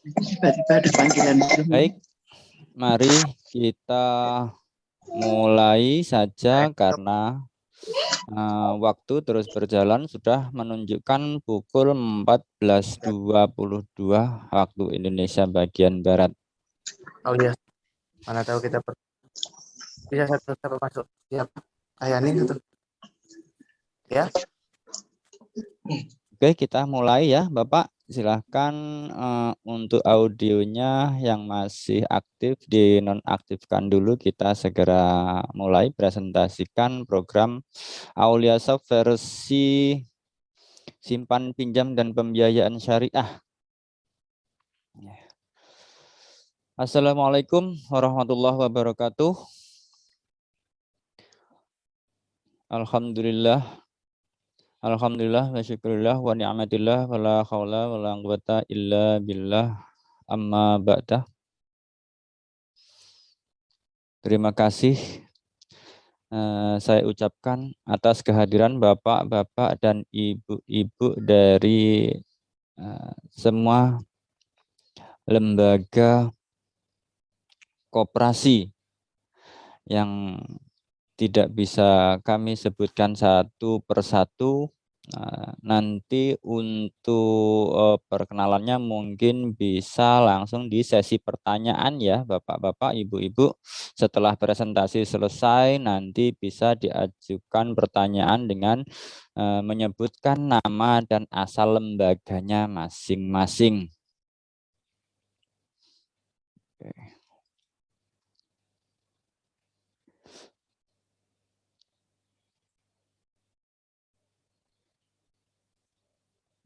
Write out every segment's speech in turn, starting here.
Tiba-tiba ada panggilan Zoom. Baik, mari kita mulai saja karena waktu terus berjalan sudah menunjukkan pukul 14.22 waktu Indonesia bagian Barat. Oh iya, mana tahu kita bisa satu masuk. Siapa? Ayani gitu. Ya. Oke, kita mulai ya, Bapak. Silahkan untuk audionya yang masih aktif dinonaktifkan dulu. Kita segera mulai presentasikan program Auliasoft versi simpan pinjam dan pembiayaan syariah. Assalamualaikum warahmatullahi wabarakatuh. Alhamdulillah wa syukurillah wa ni'matillah wa la hawla wa la quwata illa billah amma ba'dah. Terima kasih saya ucapkan atas kehadiran bapak-bapak dan ibu-ibu dari semua lembaga koperasi yang tidak bisa kami sebutkan satu persatu. Nanti untuk perkenalannya mungkin bisa langsung di sesi pertanyaan ya Bapak-bapak, Ibu-ibu. Setelah presentasi selesai nanti bisa diajukan pertanyaan dengan menyebutkan nama dan asal lembaganya masing-masing.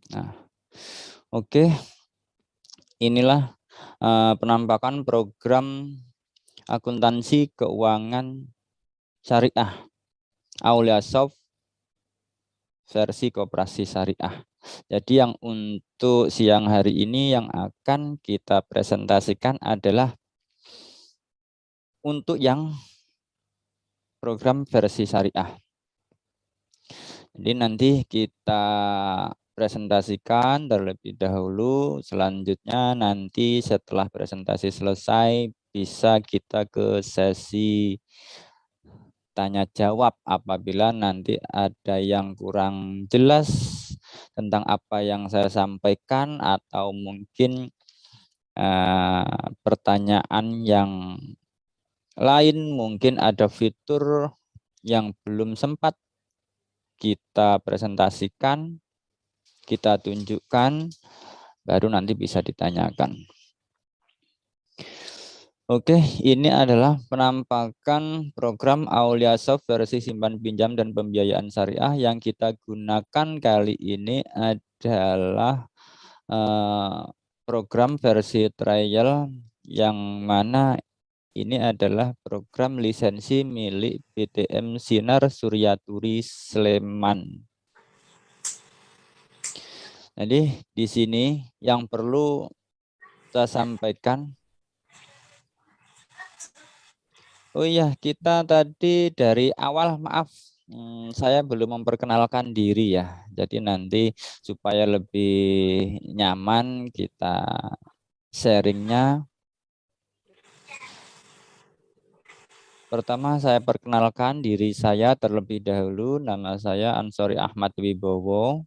Nah, oke. Inilah penampakan program akuntansi keuangan syariah Auliasoft versi koperasi syariah. Jadi yang untuk siang hari ini yang akan kita presentasikan adalah untuk yang program versi syariah. Jadi nanti kita presentasikan terlebih dahulu, selanjutnya nanti setelah presentasi selesai bisa kita ke sesi tanya jawab apabila nanti ada yang kurang jelas tentang apa yang saya sampaikan atau mungkin pertanyaan yang lain, mungkin ada fitur yang belum sempat kita presentasikan, kita tunjukkan, baru nanti bisa ditanyakan. Oke, ini adalah penampakan program Auliasoft versi simpan pinjam dan pembiayaan syariah. Yang kita gunakan kali ini adalah program versi trial yang mana ini adalah program lisensi milik PTM Sinar Suryaturi Sleman. Jadi di sini yang perlu saya sampaikan. Oh iya, kita tadi dari awal maaf, saya belum memperkenalkan diri ya. Jadi nanti supaya lebih nyaman kita sharingnya. Pertama saya perkenalkan diri saya terlebih dahulu. Nama saya Ansori Ahmad Wibowo.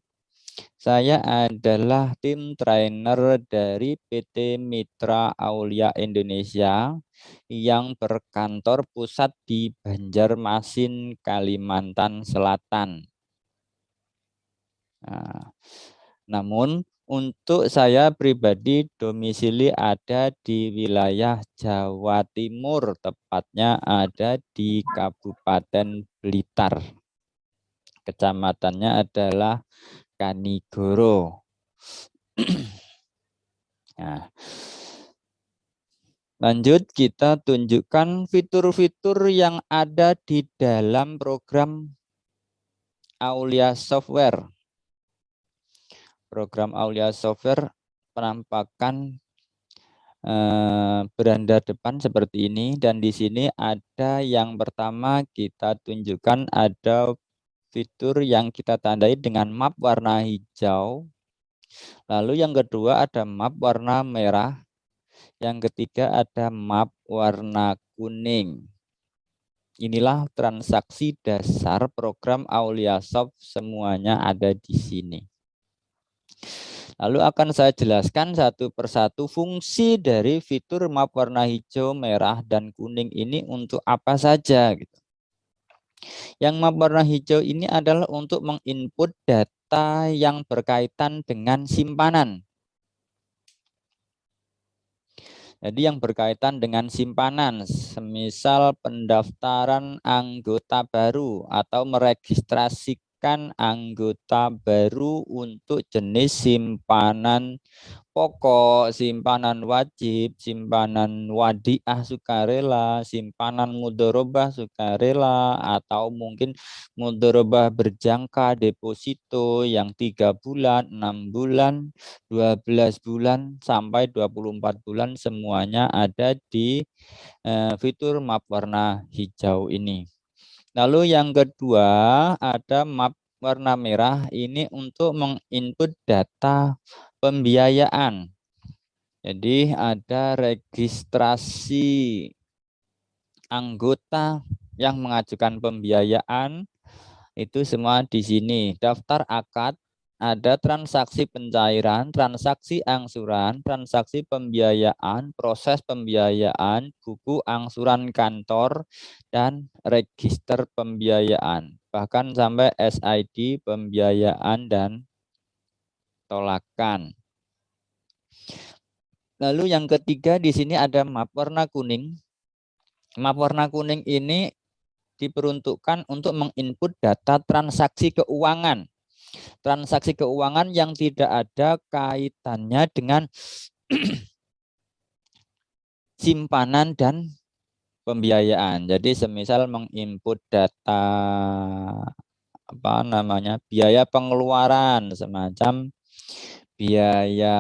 Saya adalah tim trainer dari PT Mitra Aulia Indonesia yang berkantor pusat di Banjarmasin, Kalimantan Selatan. Nah, namun untuk saya pribadi domisili ada di wilayah Jawa Timur, tepatnya ada di Kabupaten Blitar. Kecamatannya adalah Kanigoro. Nah, lanjut kita tunjukkan fitur-fitur yang ada di dalam program Aulia Software. Program Aulia Software penampakan beranda depan seperti ini, dan di sini ada yang pertama kita tunjukkan ada fitur yang kita tandai dengan map warna hijau. Lalu yang kedua ada map warna merah. Yang ketiga ada map warna kuning. Inilah transaksi dasar program Auliasoft, semuanya ada di sini. Lalu akan saya jelaskan satu persatu fungsi dari fitur map warna hijau, merah, dan kuning ini untuk apa saja gitu. Yang map warna hijau ini adalah untuk menginput data yang berkaitan dengan simpanan. Jadi yang berkaitan dengan simpanan, semisal pendaftaran anggota baru atau meregistrasikan anggota baru untuk jenis simpanan pokok, simpanan wajib, simpanan wadiah sukarela, simpanan mudharabah sukarela, atau mungkin mudharabah berjangka deposito yang 3 bulan, 6 bulan, 12 bulan, sampai 24 bulan, semuanya ada di fitur map warna hijau ini. Lalu yang kedua ada map warna merah, ini untuk menginput data pembiayaan. Jadi ada registrasi anggota yang mengajukan pembiayaan, itu semua di sini. Daftar akad, ada transaksi pencairan, transaksi angsuran, transaksi pembiayaan, proses pembiayaan, buku angsuran kantor, dan register pembiayaan. Bahkan sampai SID pembiayaan dan tolakan. Lalu yang ketiga di sini ada map warna kuning. Map warna kuning ini diperuntukkan untuk menginput data transaksi keuangan. Transaksi keuangan yang tidak ada kaitannya dengan simpanan dan pembiayaan. Jadi semisal menginput data biaya pengeluaran semacam biaya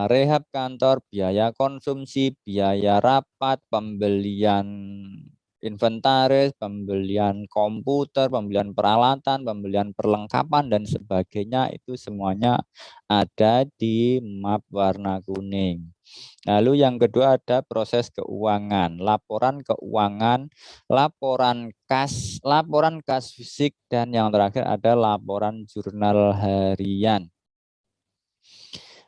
rehab kantor, biaya konsumsi, biaya rapat, pembelian inventaris, pembelian komputer, pembelian peralatan, pembelian perlengkapan, dan sebagainya, itu semuanya ada di map warna kuning. Lalu yang kedua ada proses keuangan, laporan keuangan, laporan kas fisik, dan yang terakhir ada laporan jurnal harian.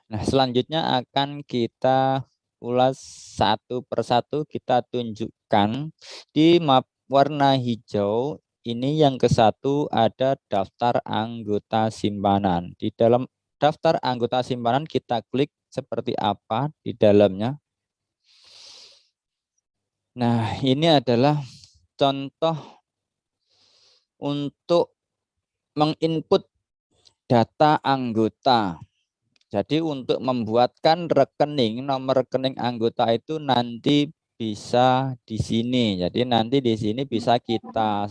Nah, selanjutnya akan kita ulas satu persatu, kita tunjukkan di map warna hijau. Ini yang ke satu ada daftar anggota simpanan. Di dalam daftar anggota simpanan kita klik seperti apa di dalamnya. Nah, ini adalah contoh untuk menginput data anggota. Jadi untuk membuatkan rekening, nomor rekening anggota itu nanti bisa di sini. Jadi nanti di sini bisa kita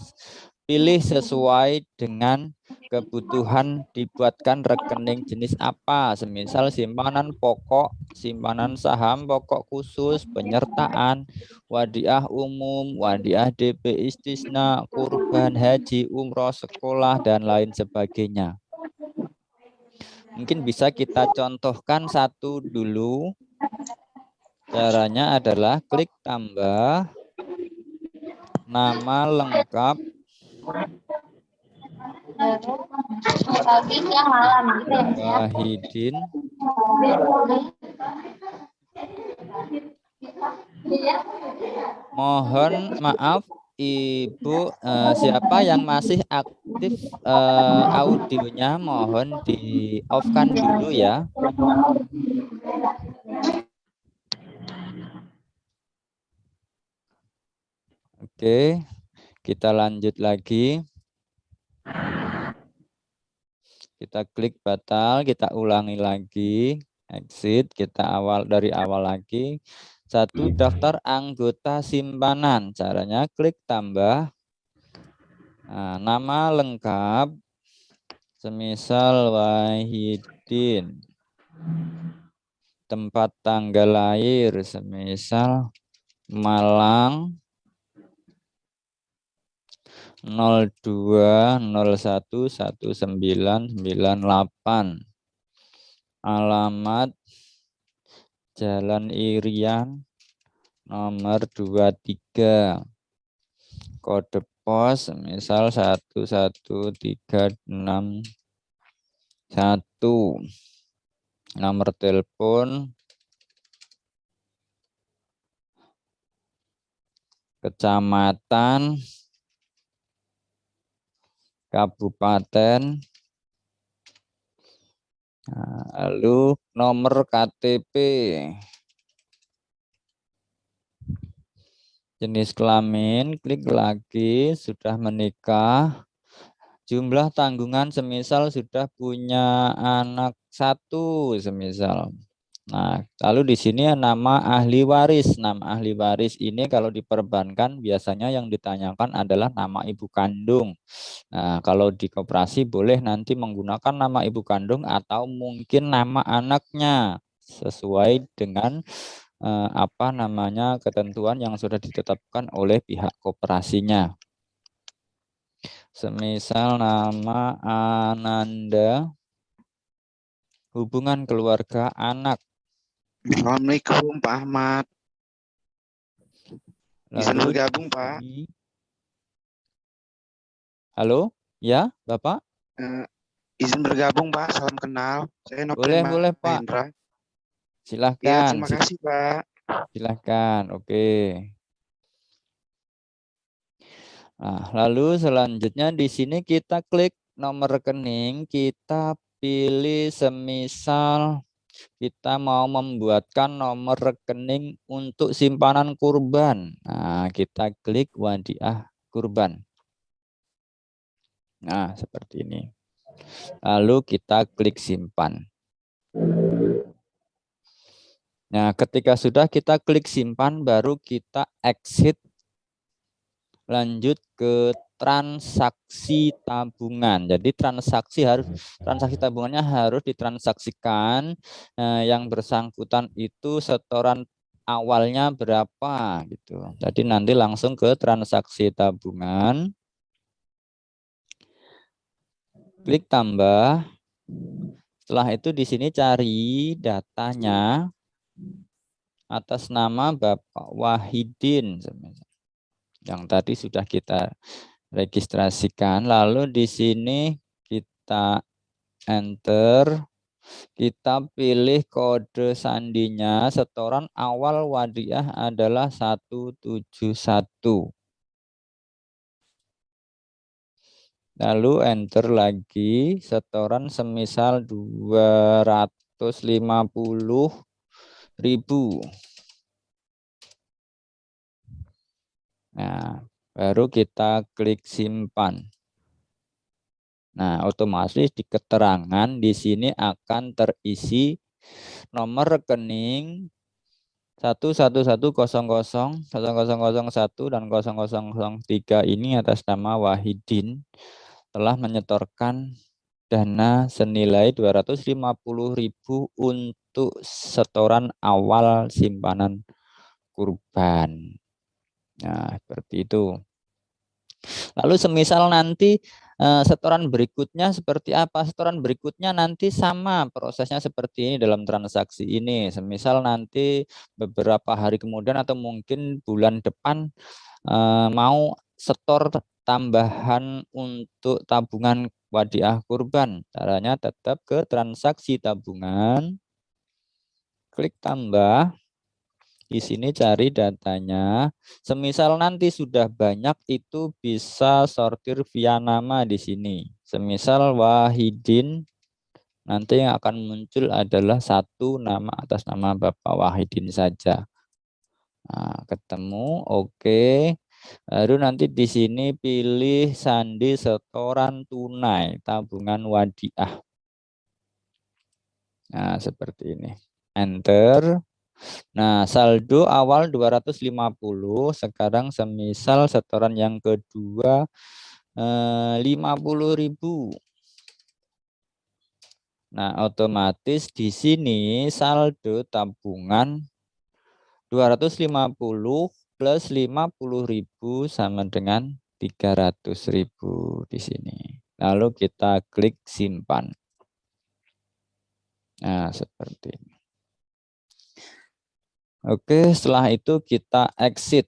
pilih sesuai dengan kebutuhan, dibuatkan rekening jenis apa. Semisal simpanan pokok, simpanan saham pokok khusus, penyertaan, wadiah umum, wadiah DP istisna, kurban, haji, umroh, sekolah, dan lain sebagainya. Mungkin bisa kita contohkan satu dulu. Caranya adalah klik tambah, nama lengkap, Wahidin, mohon maaf Ibu, siapa yang masih aktif audionya mohon di off-kan dulu ya. Oke, kita lanjut lagi. Kita klik batal, kita ulangi lagi, exit, kita dari awal lagi. Satu, daftar anggota simpanan. Caranya klik tambah, nah, nama lengkap, semisal Wahidin, tempat tanggal lahir, semisal Malang 02/01/1998. alamat Jalan Irian nomor 23. Kode pos misal 11361. Nomor telepon kecamatan, kabupaten, lalu nomor KTP, jenis kelamin, klik lagi, sudah menikah, jumlah tanggungan semisal sudah punya anak 1 semisal. Nah, lalu di sini nama ahli waris. Nama ahli waris ini kalau diperbankan biasanya yang ditanyakan adalah nama ibu kandung. Nah, kalau di koperasi boleh nanti menggunakan nama ibu kandung atau mungkin nama anaknya sesuai dengan ketentuan yang sudah ditetapkan oleh pihak koperasinya. Semisal nama Ananda, hubungan keluarga anak. Assalamualaikum Pak Ahmad. Izin Lalu bergabung Pak. Halo, ya Bapak? Izin bergabung Pak, salam kenal. Saya Nopren Boleh Pak. Mahendra. Ya, Silahkan. terima kasih Pak. Silahkan, oke. Nah, lalu selanjutnya di sini kita klik nomor rekening, kita pilih semisal kita mau membuatkan nomor rekening untuk simpanan kurban. Nah, kita klik Wadiah Kurban. Nah, seperti ini. Lalu kita klik simpan. Nah, ketika sudah kita klik simpan, baru kita exit, lanjut ke transaksi tabungan. Jadi transaksi tabungannya harus ditransaksikan. Yang bersangkutan itu setoran awalnya berapa gitu. Jadi nanti langsung ke transaksi tabungan. Klik tambah. Setelah itu di sini cari datanya atas nama Bapak Wahidin yang tadi sudah kita registrasikan. Lalu di sini kita enter, kita pilih kode sandinya, setoran awal wadiah adalah 171. Lalu enter lagi, setoran semisal 250.000. Nah, baru kita klik simpan. Nah, otomatis di keterangan di sini akan terisi nomor rekening 111000001 dan 0003 ini atas nama Wahidin telah menyetorkan dana senilai 250.000 untuk setoran awal simpanan kurban. Nah, seperti itu. Lalu semisal nanti setoran berikutnya seperti apa? Setoran berikutnya nanti sama prosesnya seperti ini dalam transaksi ini. Semisal nanti beberapa hari kemudian atau mungkin bulan depan mau setor tambahan untuk tabungan wadiah kurban. Caranya tetap ke transaksi tabungan, klik tambah. Di sini cari datanya. Semisal nanti sudah banyak itu bisa sortir via nama di sini. Semisal Wahidin, nanti yang akan muncul adalah satu nama atas nama Bapak Wahidin saja. Nah, ketemu, oke. Baru nanti di sini pilih sandi setoran tunai tabungan wadiah. Nah, seperti ini. Enter. Nah, saldo awal 250, sekarang semisal setoran yang kedua 50.000. Nah, otomatis di sini saldo tabungan 250 plus 50.000 sama dengan 300.000 di sini. Lalu kita klik simpan. Nah, seperti ini. Oke, setelah itu kita exit.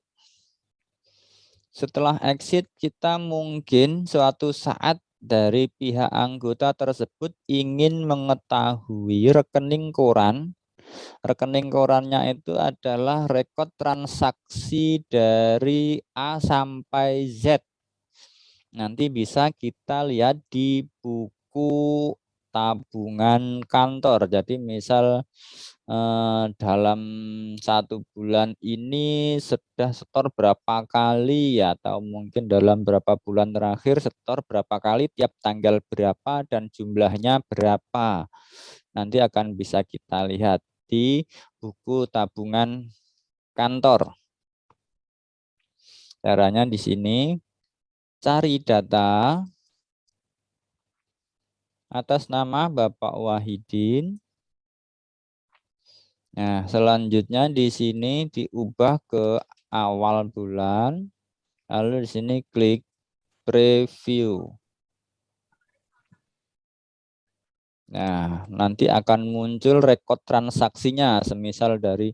Setelah exit, kita mungkin suatu saat dari pihak anggota tersebut ingin mengetahui rekening koran. Rekening korannya itu adalah rekod transaksi dari A sampai Z. Nanti bisa kita lihat di buku tabungan kantor. Jadi misal dalam 1 bulan ini sudah setor berapa kali ya, atau mungkin dalam berapa bulan terakhir setor berapa kali, tiap tanggal berapa dan jumlahnya berapa. Nanti akan bisa kita lihat di buku tabungan kantor. Caranya di sini cari data atas nama Bapak Wahidin. Nah, selanjutnya di sini diubah ke awal bulan. Lalu di sini klik preview. Nah, nanti akan muncul rekod transaksinya. Semisal dari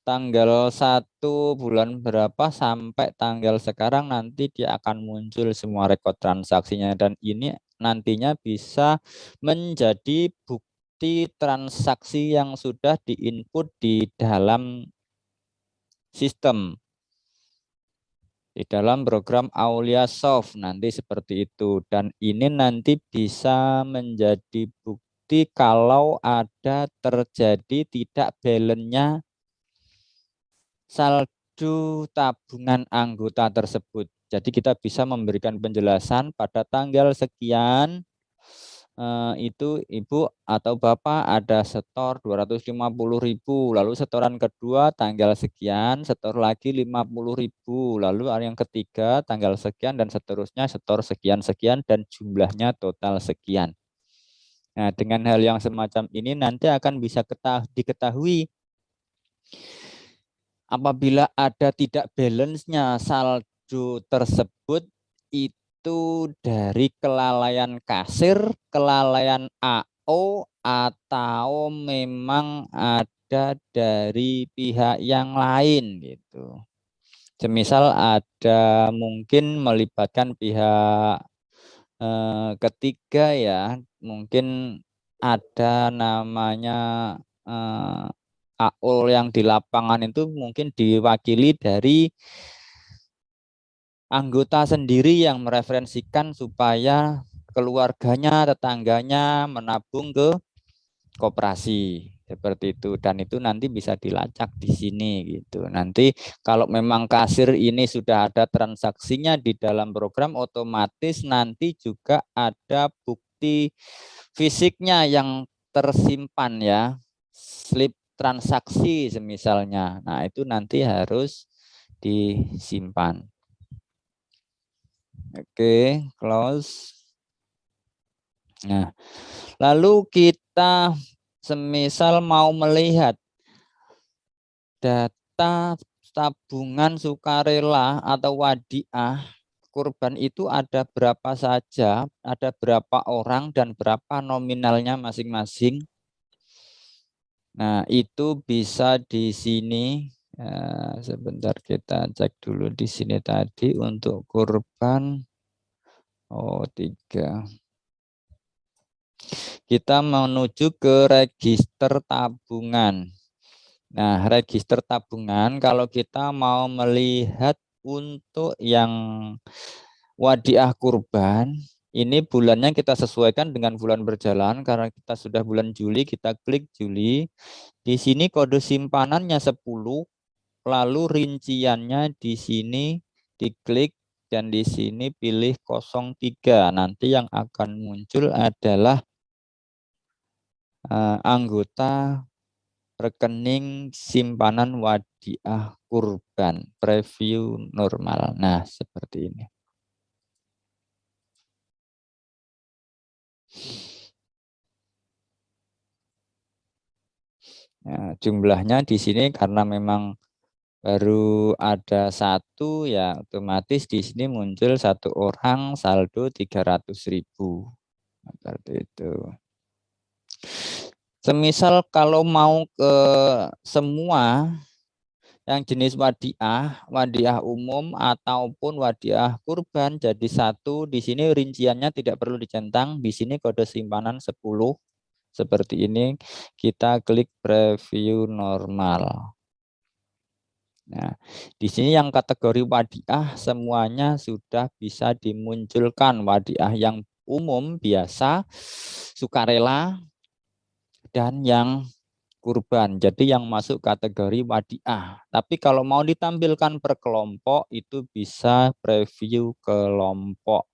tanggal 1 bulan berapa sampai tanggal sekarang, nanti dia akan muncul semua rekod transaksinya. Dan ini nantinya bisa menjadi bukti transaksi yang sudah diinput di dalam sistem. Di dalam program Aulia Soft nanti seperti itu. Dan ini nanti bisa menjadi bukti kalau ada terjadi tidak balance-nya saldo tabungan anggota tersebut. Jadi kita bisa memberikan penjelasan pada tanggal sekian itu Ibu atau Bapak ada setor 250.000, lalu setoran kedua tanggal sekian setor lagi 50.000, lalu yang ketiga tanggal sekian dan seterusnya setor sekian-sekian dan jumlahnya total sekian. Nah, dengan hal yang semacam ini nanti akan bisa diketahui apabila ada tidak balance-nya saldo tersebut itu dari kelalaian kasir, kelalaian AO, atau memang ada dari pihak yang lain gitu. Semisal ada mungkin melibatkan pihak ketiga ya, mungkin ada namanya AUL yang di lapangan itu mungkin diwakili dari anggota sendiri yang mereferensikan supaya keluarganya, tetangganya menabung ke koperasi seperti itu, dan itu nanti bisa dilacak di sini gitu. Nanti kalau memang kasir ini sudah ada transaksinya di dalam program, otomatis nanti juga ada bukti fisiknya yang tersimpan ya, slip transaksi semisalnya. Nah, itu nanti harus disimpan. Oke, close. Nah, lalu kita semisal mau melihat data tabungan sukarela atau wadiah kurban itu ada berapa saja, ada berapa orang dan berapa nominalnya masing-masing. Nah, itu bisa di sini. Sebentar kita cek dulu di sini tadi untuk kurban. Oh, 3. Kita menuju ke register tabungan. Nah, register tabungan kalau kita mau melihat untuk yang wadiah kurban, ini bulannya kita sesuaikan dengan bulan berjalan. Karena kita sudah bulan Juli, kita klik Juli. Di sini kode simpanannya 10, lalu rinciannya di sini diklik dan di sini pilih 03. Nanti yang akan muncul adalah anggota rekening simpanan wadiah kurban preview normal. Nah, seperti ini. Nah, jumlahnya di sini karena memang baru ada 1 ya, otomatis di sini muncul 1 orang saldo 300.000. Seperti itu. Semisal kalau mau ke semua yang jenis wadiah umum ataupun wadiah kurban jadi satu, di sini rinciannya tidak perlu dicentang, di sini kode simpanan 10 seperti ini, kita klik preview normal. Nah, di sini yang kategori wadiah semuanya sudah bisa dimunculkan, wadiah yang umum biasa, sukarela, dan yang kurban. Jadi yang masuk kategori wadiah. Tapi kalau mau ditampilkan per kelompok itu bisa preview kelompok.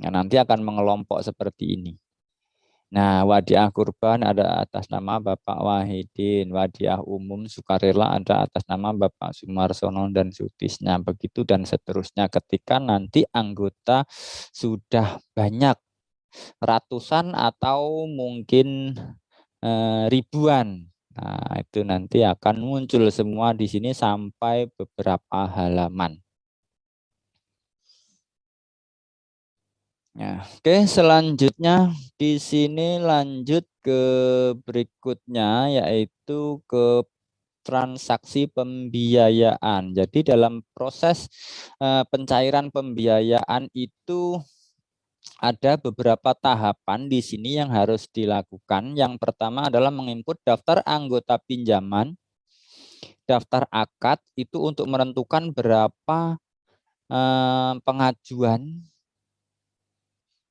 Nah, nanti akan mengelompok seperti ini. Nah, wadiah kurban ada atas nama Bapak Wahidin, wadiah umum sukarela ada atas nama Bapak Sumarsono dan Sutisna, begitu dan seterusnya. Ketika nanti anggota sudah banyak, ratusan atau mungkin ribuan, nah itu nanti akan muncul semua di sini sampai beberapa halaman. Ya, oke, selanjutnya di sini lanjut ke berikutnya yaitu ke transaksi pembiayaan. Jadi dalam proses pencairan pembiayaan itu ada beberapa tahapan di sini yang harus dilakukan. Yang pertama adalah menginput daftar anggota pinjaman, daftar akad itu untuk menentukan berapa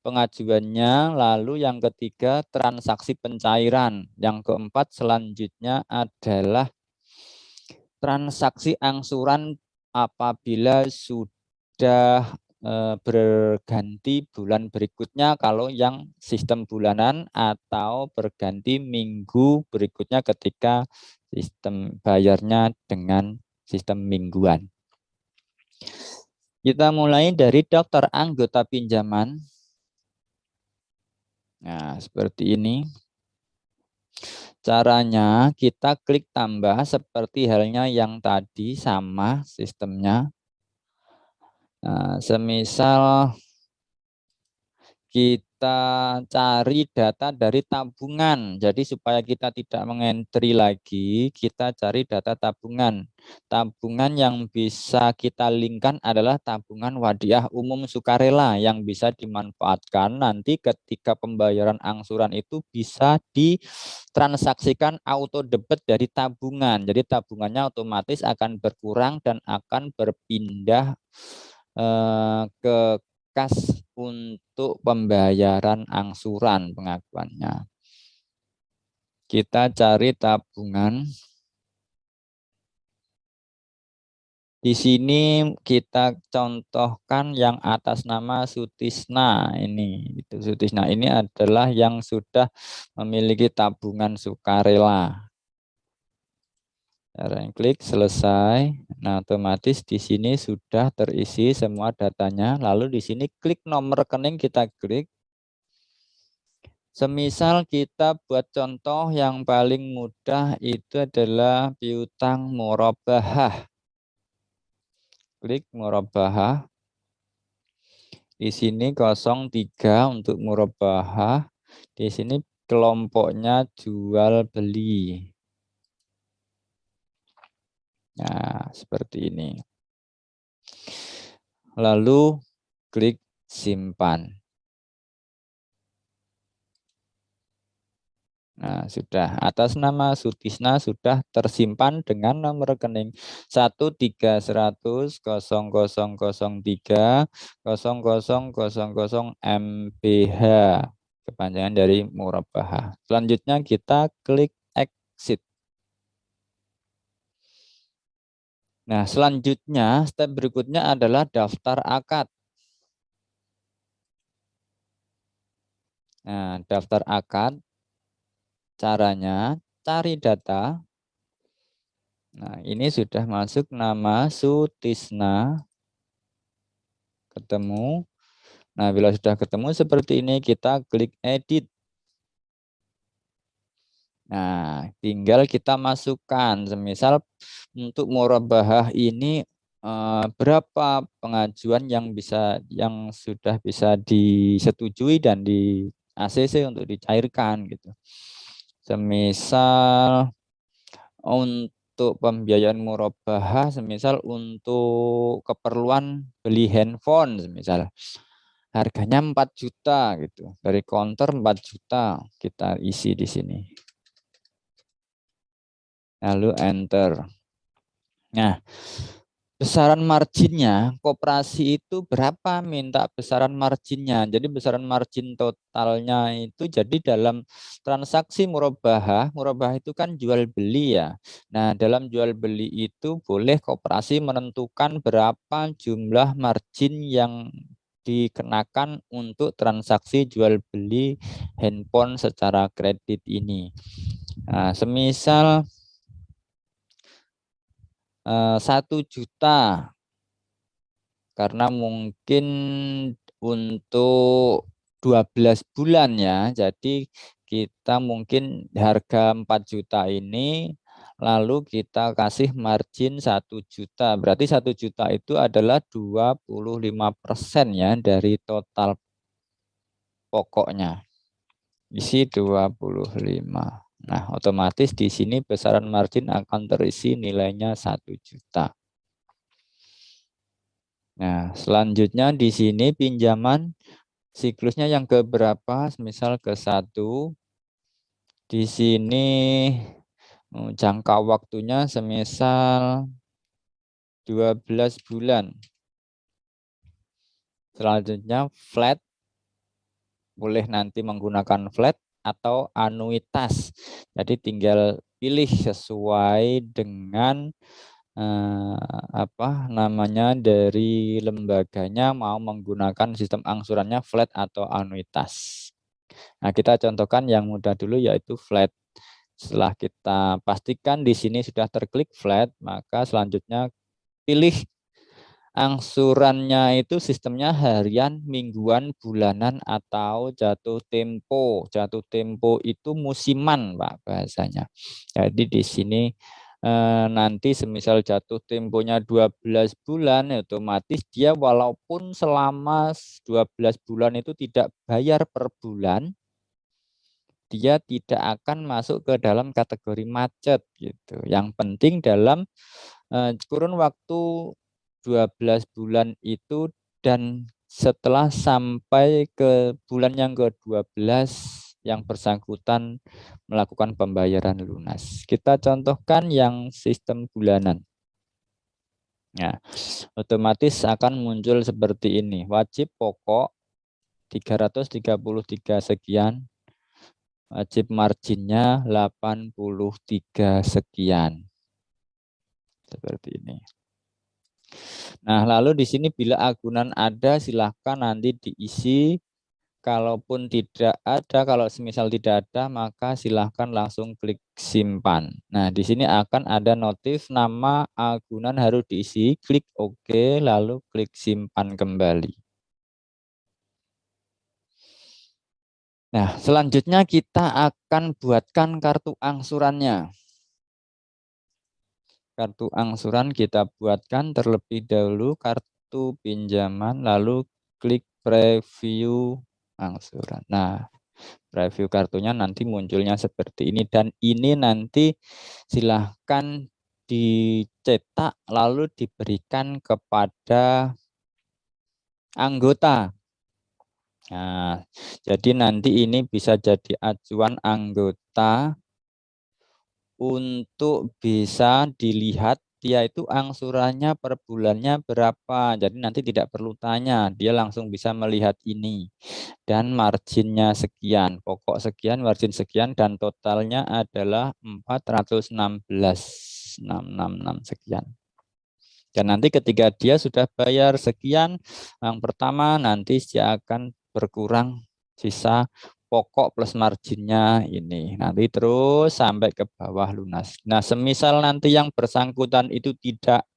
pengajuannya, lalu yang ketiga transaksi pencairan, yang keempat selanjutnya adalah transaksi angsuran apabila sudah berganti bulan berikutnya kalau yang sistem bulanan, atau berganti minggu berikutnya ketika sistem bayarnya dengan sistem mingguan. Kita mulai dari daftar anggota pinjaman. Nah, seperti ini. Caranya kita klik tambah seperti halnya yang tadi, sama sistemnya. Nah, semisal kita cari data dari tabungan. Jadi supaya kita tidak mengentri lagi, kita cari data tabungan. Tabungan yang bisa kita linkkan adalah tabungan wadiah umum sukarela yang bisa dimanfaatkan nanti ketika pembayaran angsuran itu bisa ditransaksikan auto debit dari tabungan. Jadi tabungannya otomatis akan berkurang dan akan berpindah ke kas untuk pembayaran angsuran pengakuannya. Kita cari tabungan. Di sini kita contohkan yang atas nama Sutisna ini. Sutisna ini adalah yang sudah memiliki tabungan sukarela. Cara klik selesai. Nah, otomatis di sini sudah terisi semua datanya. Lalu di sini klik nomor rekening, kita klik. Semisal kita buat contoh yang paling mudah itu adalah piutang murabahah. Klik murabahah. Di sini 03 untuk murabahah. Di sini kelompoknya jual beli. Nah, seperti ini. Lalu klik simpan. Nah, sudah atas nama Sutisna sudah tersimpan dengan nomor rekening 1300030000 MBH, kepanjangan dari murabahah. Selanjutnya kita klik exit. Nah, selanjutnya step berikutnya adalah daftar akad. Nah, daftar akad caranya cari data. Nah, ini sudah masuk nama Sutisna. Ketemu. Nah, bila sudah ketemu seperti ini, kita klik edit. Nah, tinggal kita masukkan. Semisal untuk murabahah ini berapa pengajuan yang sudah bisa disetujui dan di ACC untuk dicairkan gitu. Semisal untuk pembiayaan murabahah, semisal untuk keperluan beli handphone, semisal harganya 4 juta gitu. Dari counter 4 juta kita isi di sini. Lalu enter. Nah, besaran marginnya, koperasi itu berapa minta besaran marginnya. Jadi besaran margin totalnya itu jadi dalam transaksi murabahah itu kan jual beli ya. Nah, dalam jual beli itu boleh koperasi menentukan berapa jumlah margin yang dikenakan untuk transaksi jual beli handphone secara kredit ini. Nah, semisal 1 juta karena mungkin untuk 12 bulan ya, jadi kita mungkin harga 4 juta ini lalu kita kasih margin 1 juta, berarti 1 juta itu adalah 25% ya dari total pokoknya, isi 25. Nah, otomatis di sini besaran margin akan terisi nilainya 1 juta. Nah, selanjutnya di sini pinjaman siklusnya yang keberapa? Misal ke-1. Di sini jangka waktunya semisal 12 bulan. Selanjutnya flat, boleh nanti menggunakan flat atau anuitas. Jadi tinggal pilih sesuai dengan dari lembaganya mau menggunakan sistem angsurannya flat atau anuitas. Nah, kita contohkan yang mudah dulu yaitu flat. Setelah kita pastikan di sini sudah terklik flat, maka selanjutnya pilih angsurannya itu sistemnya harian, mingguan, bulanan, atau jatuh tempo. Jatuh tempo itu musiman, Pak, bahasanya. Jadi di sini nanti semisal jatuh temponya 12 bulan, otomatis dia walaupun selama 12 bulan itu tidak bayar per bulan, dia tidak akan masuk ke dalam kategori macet gitu. Yang penting dalam kurun waktu 12 bulan itu dan setelah sampai ke bulan yang ke-12 yang bersangkutan melakukan pembayaran lunas. Kita contohkan yang sistem bulanan. Nah, otomatis akan muncul seperti ini. Wajib pokok 333 sekian. Wajib marginnya 83 sekian. Seperti ini. Nah, lalu di sini bila agunan ada silahkan nanti diisi. Kalaupun tidak ada, kalau semisal tidak ada, maka silahkan langsung klik simpan. Nah, di sini akan ada notif nama agunan harus diisi, klik OK, lalu klik simpan kembali. Nah, selanjutnya kita akan buatkan kartu angsurannya. Kartu angsuran kita buatkan terlebih dahulu kartu pinjaman, lalu klik preview angsuran. Nah, preview kartunya nanti munculnya seperti ini dan ini nanti silahkan dicetak lalu diberikan kepada anggota. Nah, jadi nanti ini bisa jadi acuan anggota untuk bisa dilihat dia itu angsurannya per bulannya berapa. Jadi nanti tidak perlu tanya, dia langsung bisa melihat ini. Dan marginnya sekian, pokok sekian, margin sekian, dan totalnya adalah 416,666 sekian. Dan nanti ketika dia sudah bayar sekian, yang pertama nanti dia akan berkurang sisa pokok plus marginnya ini. Nanti terus sampai ke bawah lunas. Nah, semisal nanti yang bersangkutan itu tidak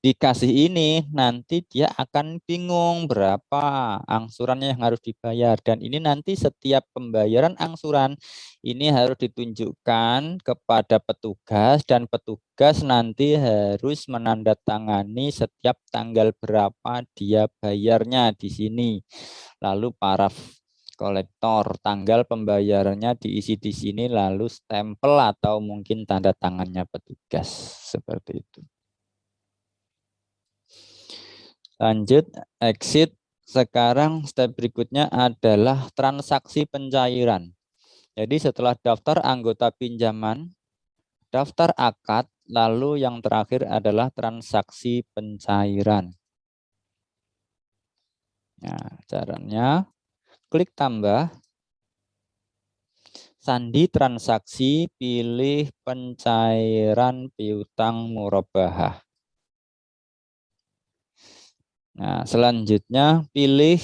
dikasih ini, nanti dia akan bingung berapa angsurannya yang harus dibayar. Dan ini nanti setiap pembayaran angsuran ini harus ditunjukkan kepada petugas dan petugas nanti harus menandatangani setiap tanggal berapa dia bayarnya di sini. Lalu paraf kolektor. Tanggal pembayarannya diisi di sini, lalu stempel atau mungkin tanda tangannya petugas. Seperti itu. Lanjut, exit. Sekarang step berikutnya adalah transaksi pencairan. Jadi setelah daftar anggota pinjaman, daftar akad, lalu yang terakhir adalah transaksi pencairan. Nah, caranya klik tambah, sandi transaksi, pilih pencairan piutang murabahah. Nah, selanjutnya pilih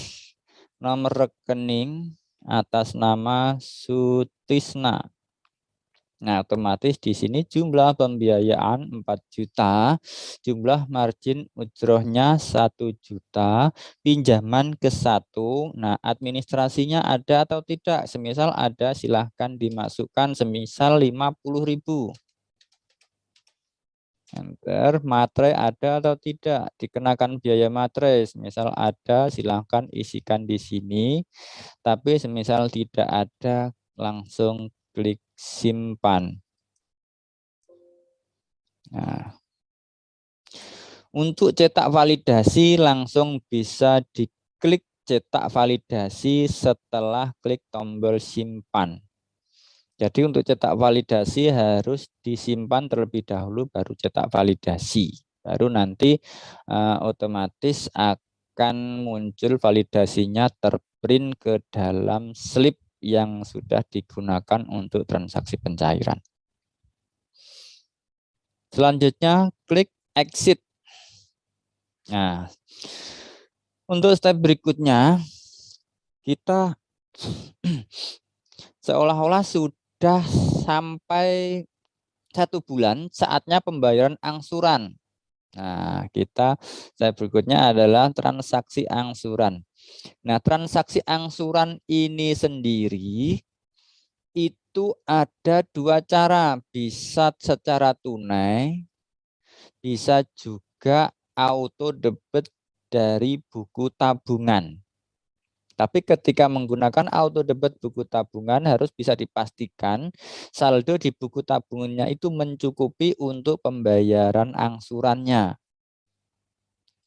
nomor rekening atas nama Sutisna. Nah, otomatis di sini jumlah pembiayaan 4 juta, jumlah margin ujrohnya 1 juta, pinjaman ke 1. Nah, administrasinya ada atau tidak? Semisal ada, silahkan dimasukkan, semisal 50.000. Enter, materai ada atau tidak? Dikenakan biaya materai, semisal ada, silahkan isikan di sini. Tapi semisal tidak ada, langsung klik simpan. Nah, untuk cetak validasi langsung bisa diklik cetak validasi setelah klik tombol simpan. Jadi untuk cetak validasi harus disimpan terlebih dahulu baru cetak validasi. Baru nanti otomatis akan muncul validasinya terprint ke dalam slip yang sudah digunakan untuk transaksi pencairan. Selanjutnya klik exit. Nah, untuk step berikutnya kita seolah-olah sudah sampai 1 bulan saatnya pembayaran angsuran. Nah, step berikutnya adalah transaksi angsuran. Nah, transaksi angsuran ini sendiri itu ada 2 cara, bisa secara tunai, bisa juga auto debit dari buku tabungan. Tapi ketika menggunakan auto debit buku tabungan harus bisa dipastikan saldo di buku tabungannya itu mencukupi untuk pembayaran angsurannya.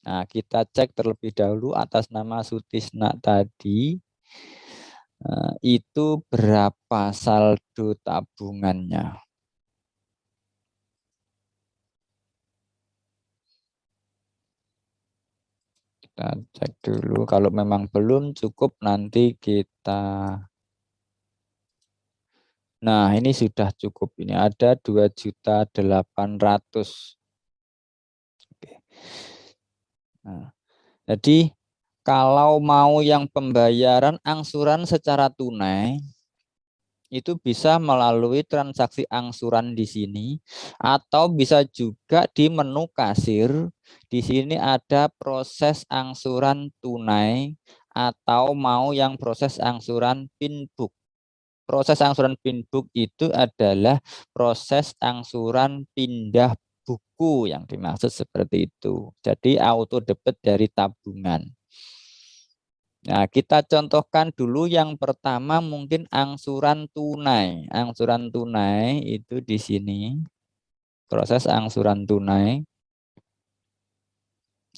Nah, kita cek terlebih dahulu atas nama Sutisna tadi itu berapa saldo tabungannya. Kita cek dulu, kalau memang belum cukup nanti kita. Nah, ini sudah cukup, ini ada 2.800.000. Oke. Nah, jadi kalau mau yang pembayaran angsuran secara tunai itu bisa melalui transaksi angsuran di sini atau bisa juga di menu kasir. Di sini ada proses angsuran tunai atau mau yang proses angsuran pinbook. Proses angsuran pinbook itu adalah proses angsuran pindah buku yang dimaksud seperti itu. Jadi auto debit dari tabungan. Nah, kita contohkan dulu yang pertama mungkin angsuran tunai. Angsuran tunai itu di sini. Proses angsuran tunai.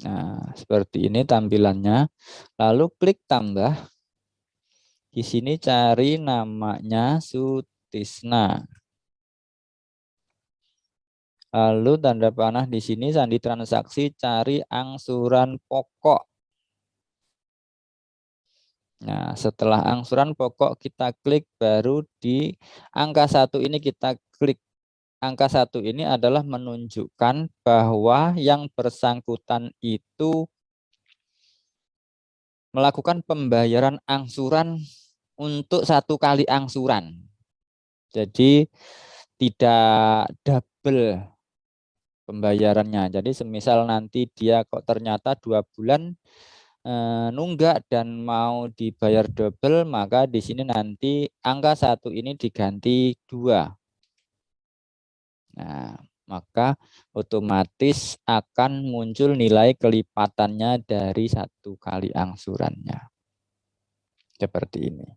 Nah, seperti ini tampilannya. Lalu klik tambah. Di sini cari namanya Sutisna. Lalu tanda panah di sini sandi transaksi cari angsuran pokok. Nah, setelah angsuran pokok kita klik, baru di angka 1 ini kita klik. Angka 1 ini adalah menunjukkan bahwa yang bersangkutan itu melakukan pembayaran angsuran untuk 1 kali angsuran. Jadi tidak double pembayarannya. Jadi semisal nanti dia kok ternyata 2 bulan nunggak dan mau dibayar double, maka di sini nanti angka 1 ini diganti 2. Nah, maka otomatis akan muncul nilai kelipatannya dari 1 kali angsurannya. Seperti ini.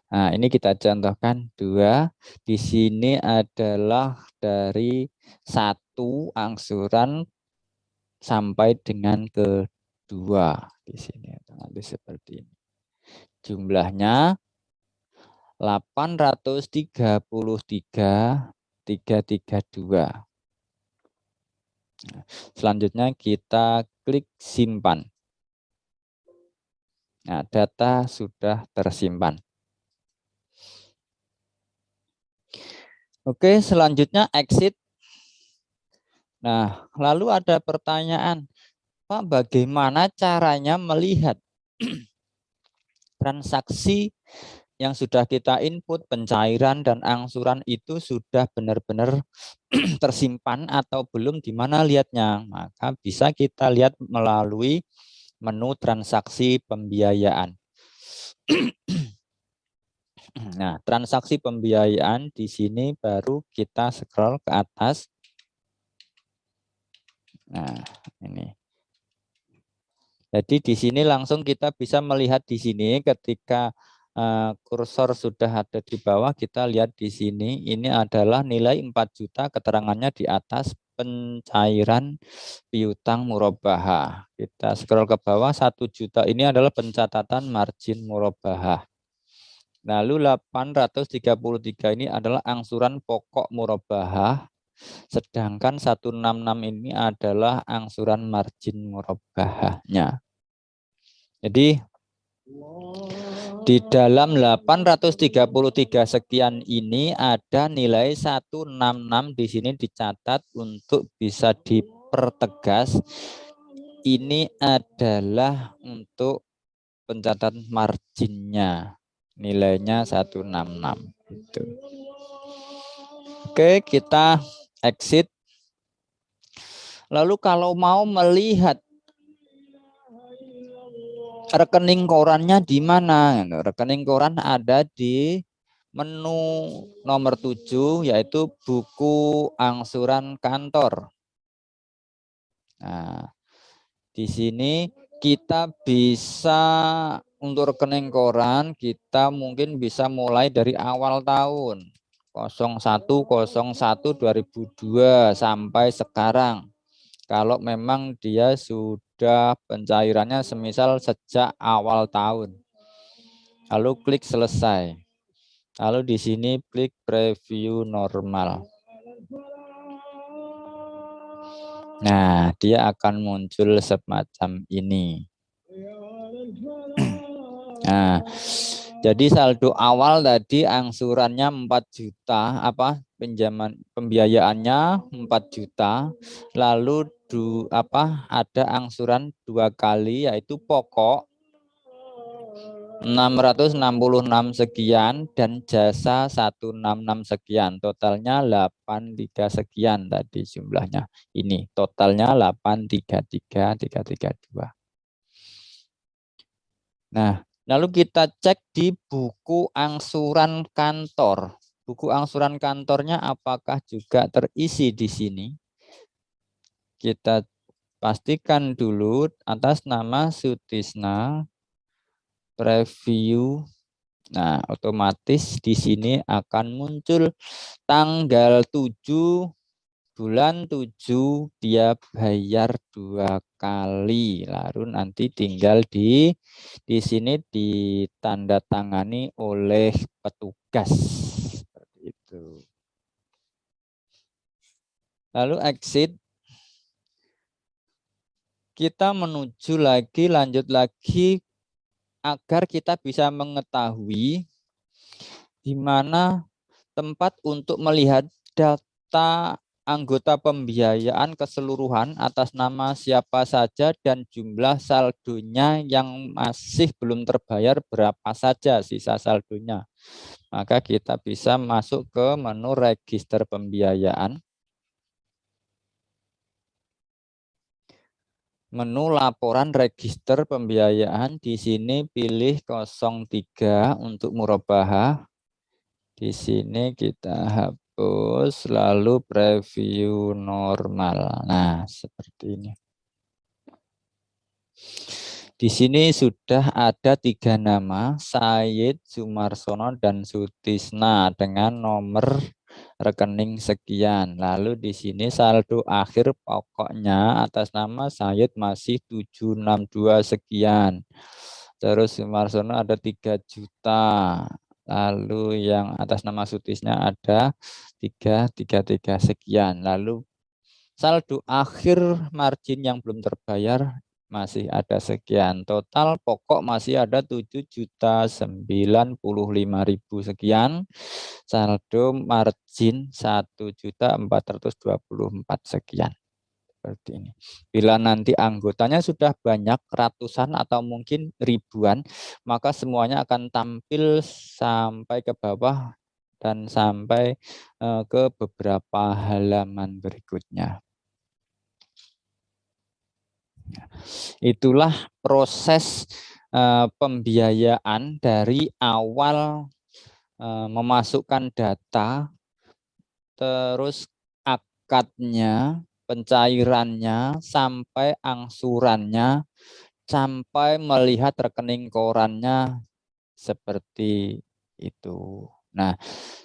Nah, ini kita contohkan 2. Di sini adalah dari 1 angsuran sampai dengan ke 2 di sini. Nanti seperti ini. Jumlahnya 833.332. Selanjutnya kita klik simpan. Nah, data sudah tersimpan. Oke, selanjutnya exit. Nah, lalu ada pertanyaan, Pak, bagaimana caranya melihat transaksi yang sudah kita input, pencairan dan angsuran itu sudah benar-benar tersimpan atau belum, di mana lihatnya? Maka bisa kita lihat melalui menu transaksi pembiayaan. Nah, transaksi pembiayaan di sini baru kita scroll ke atas. Nah, ini. Jadi di sini langsung kita bisa melihat di sini ketika kursor sudah ada di bawah, kita lihat di sini ini adalah nilai 4 juta, keterangannya di atas pencairan piutang murabahah. Kita scroll ke bawah, 1 juta ini adalah pencatatan margin murabahah. Lalu 833 ini adalah angsuran pokok murabahah, sedangkan 166 ini adalah angsuran margin murabahahnya. Jadi di dalam 833 sekian ini ada nilai 166 di sini dicatat untuk bisa dipertegas. Ini adalah untuk pencatatan marginnya. Nilainya 166 gitu. Oke, kita exit. Lalu kalau mau melihat rekening korannya di mana? Rekening koran ada di menu nomor 7, yaitu buku angsuran kantor. Nah, di sini kita bisa untuk rekening koran, kita mungkin bisa mulai dari awal tahun 01/01/2002 sampai sekarang. Kalau memang dia sudah pencairannya semisal sejak awal tahun. Lalu klik selesai. Lalu di sini klik preview normal. Nah, dia akan muncul semacam ini. Nah, jadi saldo awal tadi angsurannya 4 juta, pinjaman pembiayaannya 4 juta, lalu ada angsuran 2 kali, yaitu pokok 666 sekian dan jasa 166 sekian, totalnya 83 sekian tadi jumlahnya. Ini totalnya 833.332. Nah, lalu kita cek di buku angsuran kantor. Buku angsuran kantornya apakah juga terisi di sini? Kita pastikan dulu atas nama Sutisna, preview. Nah, otomatis di sini akan muncul tanggal 7 bulan 7 dia bayar 2 kali. Lalu nanti tinggal di sini ditandatangani oleh petugas. Seperti itu. Lalu exit. Kita lanjut lagi agar kita bisa mengetahui di mana tempat untuk melihat data anggota pembiayaan keseluruhan atas nama siapa saja dan jumlah saldonya yang masih belum terbayar berapa saja sisa saldonya. Maka kita bisa masuk ke menu register pembiayaan. Menu laporan register pembiayaan, di sini pilih 03 untuk murabahah. Di sini kita hapus, lalu preview normal. Nah, seperti ini. Di sini sudah ada 3 nama, Said, Sumarsono, dan Sutisna dengan nomor rekening sekian. Lalu di sini saldo akhir pokoknya atas nama Said masih 762 sekian. Terus Sumarsono ada 3 juta. Lalu yang atas nama Sutisna ada 333 sekian. Lalu saldo akhir margin yang belum terbayar masih ada sekian. Total pokok masih ada 7.095.000 sekian. Saldo margin 1.424 sekian. Seperti ini. Bila nanti anggotanya sudah banyak ratusan atau mungkin ribuan, maka semuanya akan tampil sampai ke bawah dan sampai ke beberapa halaman berikutnya. Itulah proses pembiayaan dari awal memasukkan data, terus akadnya, pencairannya, sampai angsurannya, sampai melihat rekening korannya seperti itu. Nah,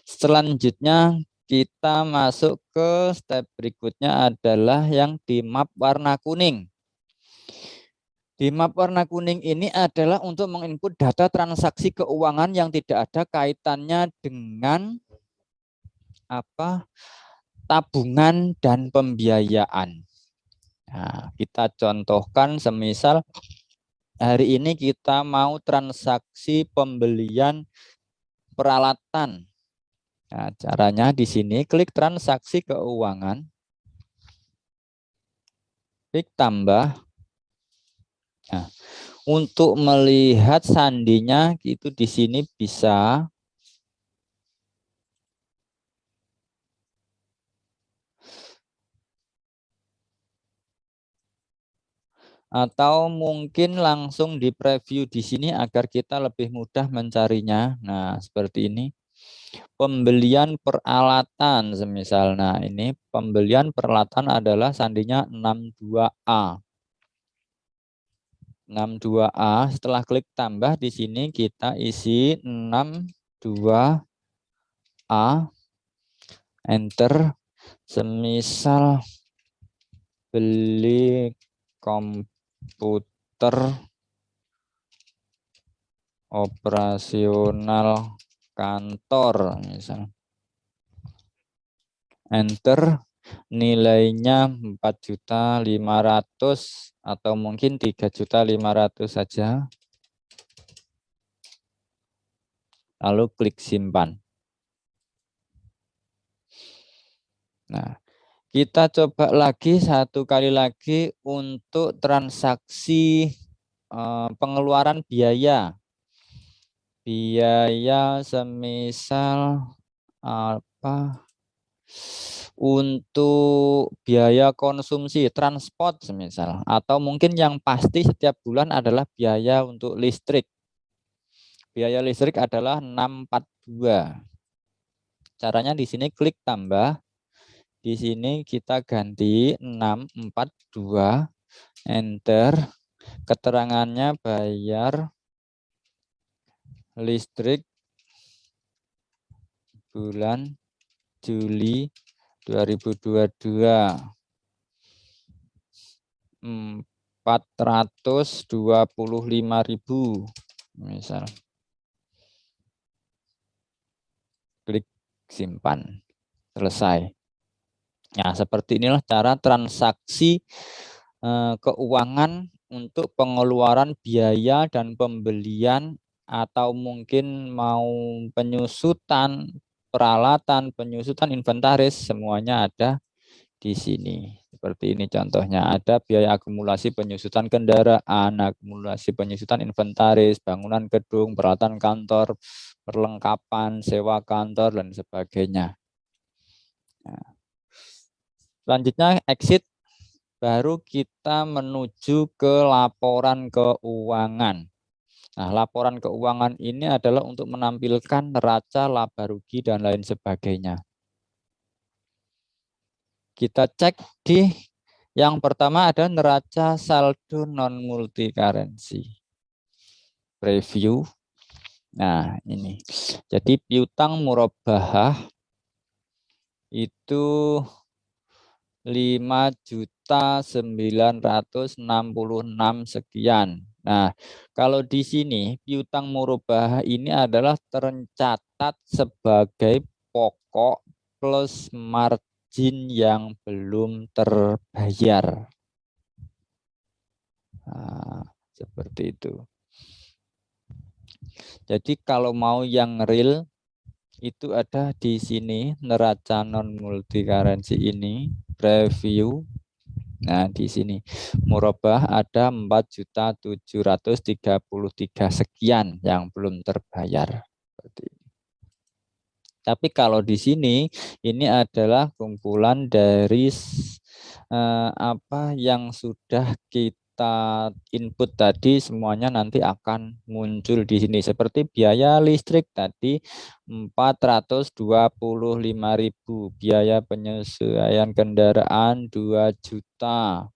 selanjutnya kita masuk ke step berikutnya adalah yang di map warna kuning. Di map warna kuning ini adalah untuk menginput data transaksi keuangan yang tidak ada kaitannya dengan tabungan dan pembiayaan. Nah, kita contohkan semisal hari ini kita mau transaksi pembelian peralatan. Nah, caranya di sini klik transaksi keuangan, klik tambah. Nah, untuk melihat sandinya itu di sini bisa atau mungkin langsung di preview di sini agar kita lebih mudah mencarinya. Nah, seperti ini. Pembelian peralatan semisal. Nah, ini pembelian peralatan adalah sandinya 62A. 62A, setelah klik tambah di sini kita isi 62A, enter. Semisal beli komputer operasional kantor misal, enter. Nilainya 4.500.000 atau mungkin 3.500.000 saja. Lalu klik simpan. Nah, kita coba lagi satu kali lagi untuk transaksi pengeluaran biaya. Biaya semisal untuk biaya konsumsi transport semisal, atau mungkin yang pasti setiap bulan adalah biaya untuk listrik. Biaya listrik adalah 642. Caranya di sini klik tambah. Di sini kita ganti 642, enter. Keterangannya bayar listrik bulan Juli 2022 425.000 misal. Klik simpan. Selesai. Nah, seperti inilah cara transaksi keuangan untuk pengeluaran biaya dan pembelian, atau mungkin mau penyusutan peralatan, penyusutan inventaris, semuanya ada di sini. Seperti ini contohnya, ada biaya akumulasi penyusutan kendaraan, akumulasi penyusutan inventaris, bangunan gedung, peralatan kantor, perlengkapan, sewa kantor, dan sebagainya. Nah, selanjutnya exit, baru kita menuju ke laporan keuangan. Nah, laporan keuangan ini adalah untuk menampilkan neraca, laba rugi, dan lain sebagainya. Kita cek di Yang pertama ada neraca saldo non multi currency. Review. Nah, ini. Jadi piutang murabahah itu 5.966 sekian. Nah, kalau di sini piutang murabahah ini adalah tercatat sebagai pokok plus margin yang belum terbayar. Nah, seperti itu. Jadi kalau mau yang real itu ada di sini neraca non multi currency ini review. Nah, di sini murabah ada 4.733 sekian yang belum terbayar. Seperti ini. Tapi kalau di sini ini adalah kumpulan dari apa yang sudah kita input tadi, semuanya nanti akan muncul di sini. Seperti biaya listrik tadi 425.000, biaya penyesuaian kendaraan 2 juta.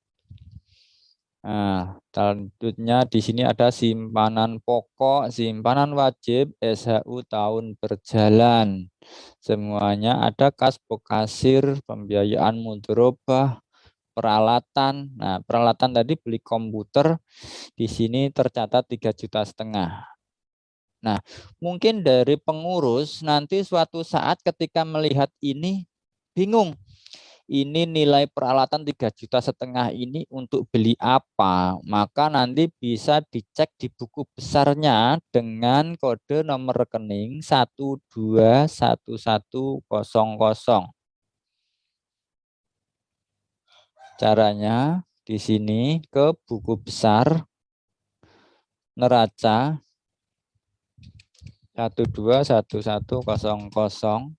Nah, selanjutnya di sini ada simpanan pokok, simpanan wajib, SHU tahun berjalan. Semuanya ada kas pokasir, pembiayaan mudharabah, peralatan. Nah, peralatan tadi beli komputer di sini tercatat 3,5 juta. Nah, mungkin dari pengurus nanti suatu saat ketika melihat ini bingung. Ini nilai peralatan 3,5 juta ini untuk beli apa? Maka nanti bisa dicek di buku besarnya dengan kode nomor rekening 121100. Caranya di sini ke buku besar neraca 121100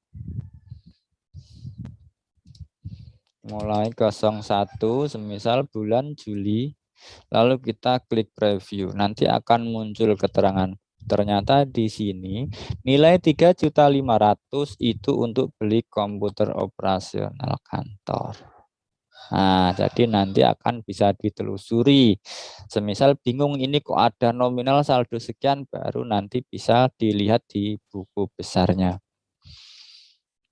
mulai 01 semisal bulan Juli, lalu kita klik preview, nanti akan muncul keterangan. Ternyata di sini nilai 3.500.000 itu untuk beli komputer operasional kantor. Nah, jadi nanti akan bisa ditelusuri. Semisal bingung ini kok ada nominal saldo sekian, baru nanti bisa dilihat di buku besarnya.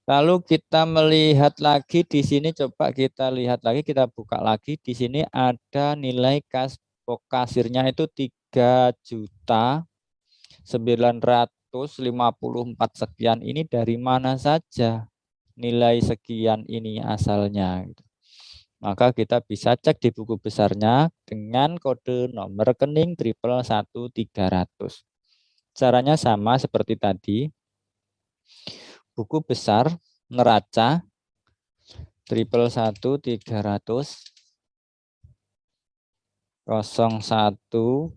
Lalu kita melihat lagi di sini, coba kita lihat lagi, kita buka lagi. Di sini ada nilai kas pokasirnya itu 3.954 sekian. Ini dari mana saja nilai sekian ini asalnya? Maka kita bisa cek di buku besarnya dengan kode nomor rekening 1111300. Caranya sama seperti tadi. Buku besar neraca 1111300 01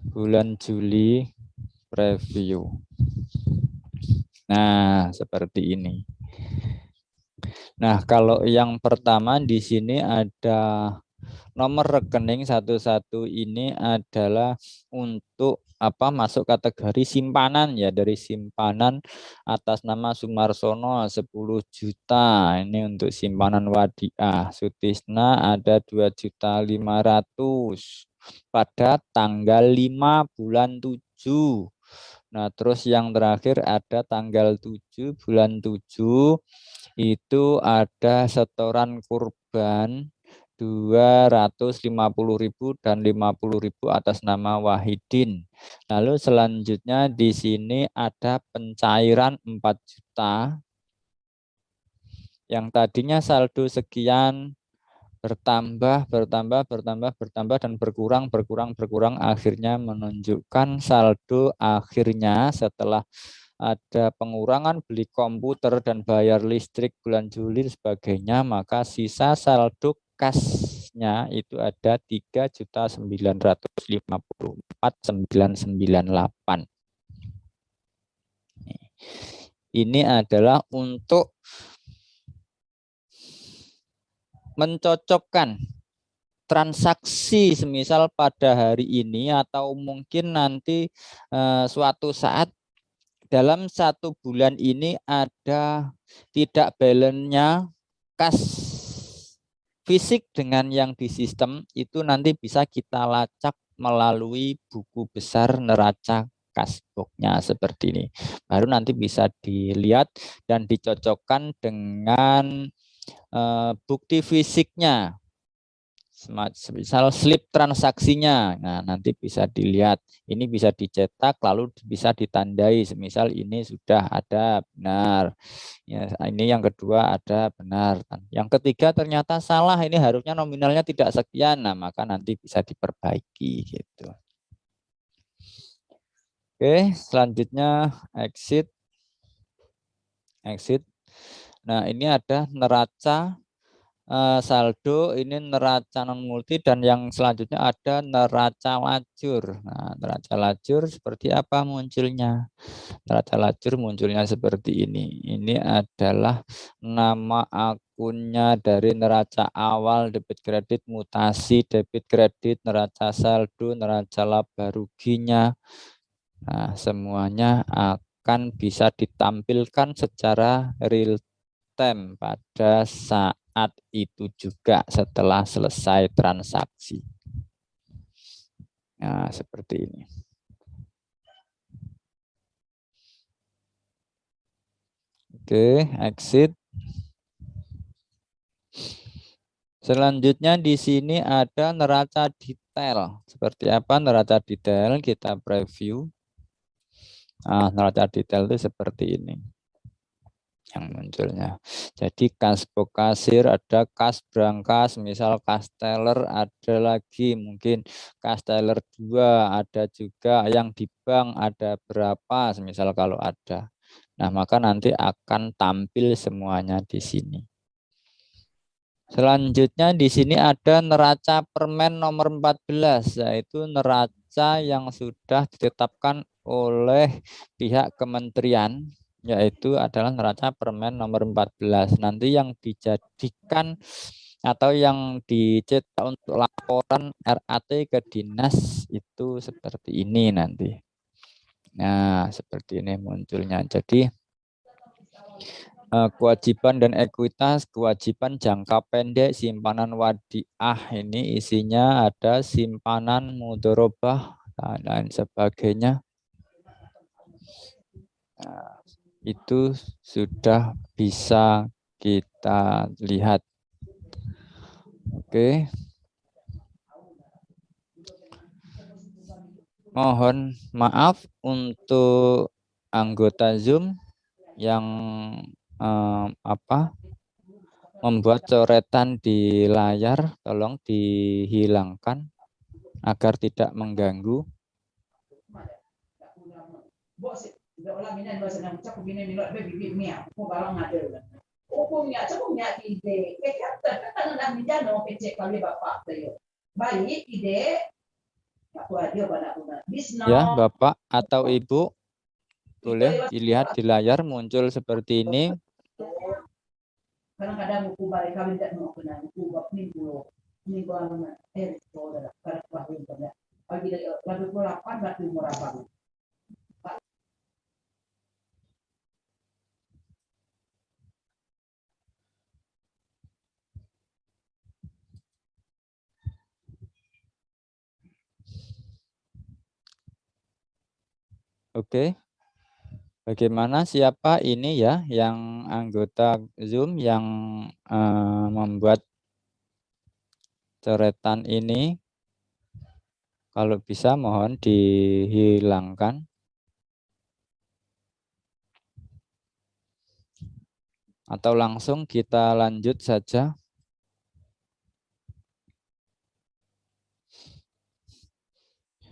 bulan Juli preview. Nah, seperti ini. Nah, kalau yang pertama di sini ada nomor rekening 11 ini adalah untuk masuk kategori simpanan ya, dari simpanan atas nama Sumarsono 10 juta. Ini untuk simpanan Wadiah. Sutisna ada 2.500.000 pada tanggal 5 bulan 7. Nah, terus yang terakhir ada tanggal 7 bulan 7 itu ada setoran kurban 250.000 dan 50.000 atas nama Wahidin. Lalu selanjutnya di sini ada pencairan 4 juta. Yang tadinya saldo sekian bertambah dan berkurang, akhirnya menunjukkan saldo akhirnya setelah ada pengurangan beli komputer dan bayar listrik bulan Juli sebagainya, maka sisa saldo kasnya itu ada 3.954.998. Ini adalah untuk mencocokkan transaksi semisal pada hari ini atau mungkin nanti suatu saat dalam 1 bulan ini ada tidak balance-nya kas fisik dengan yang di sistem itu nanti bisa kita lacak melalui buku besar neraca kasboknya seperti ini. Baru nanti bisa dilihat dan dicocokkan dengan bukti fisiknya. Misal slip transaksinya, nah nanti bisa dilihat, ini bisa dicetak lalu bisa ditandai, semisal ini sudah ada benar, ya ini yang kedua ada benar, yang ketiga ternyata salah, ini harusnya nominalnya tidak sekian, nah maka nanti bisa diperbaiki gitu. Oke, selanjutnya exit. Nah ini ada neraca saldo, ini neraca non multi, dan yang selanjutnya ada neraca lajur. Nah, neraca lajur seperti apa munculnya? Neraca lajur munculnya seperti ini. Ini adalah nama akunnya dari neraca awal, debit kredit, mutasi, debit kredit, neraca saldo, neraca laba ruginya. Nah, semuanya akan bisa ditampilkan secara real time pada saat itu juga setelah selesai transaksi. Nah, seperti ini. Oke, exit. Selanjutnya di sini ada neraca detail. Seperti apa neraca detail? Kita preview. Nah, neraca detail itu seperti ini yang munculnya. Jadi kasbok kasir, ada kas brankas, misal kas teller, ada lagi mungkin kas teller 2, ada juga yang di bank ada berapa, misal kalau ada. Nah, maka nanti akan tampil semuanya di sini. Selanjutnya di sini ada neraca permen nomor 14, yaitu neraca yang sudah ditetapkan oleh pihak kementerian, yaitu adalah neraca permen nomor 14. Nanti yang dijadikan atau yang dicetak untuk laporan RAT ke dinas itu seperti ini nanti. Nah, seperti ini munculnya. Jadi kewajiban dan ekuitas, kewajiban jangka pendek, simpanan wadiah, ini isinya ada simpanan mudharabah dan lain sebagainya. Nah, itu sudah bisa kita lihat. Oke. Mohon maaf untuk anggota Zoom yang membuat coretan di layar, tolong dihilangkan agar tidak mengganggu. Ya, Bapak atau Ibu, boleh dilihat di layar muncul seperti ini. Kadang-kadang buku balik kami tidak mau kena buku bab minggu mana saudara karena bahwa banyak pagi dari lalu 8 batu murabang. Oke. Bagaimana, siapa ini ya yang anggota Zoom yang membuat coretan ini? Kalau bisa mohon dihilangkan. Atau langsung kita lanjut saja.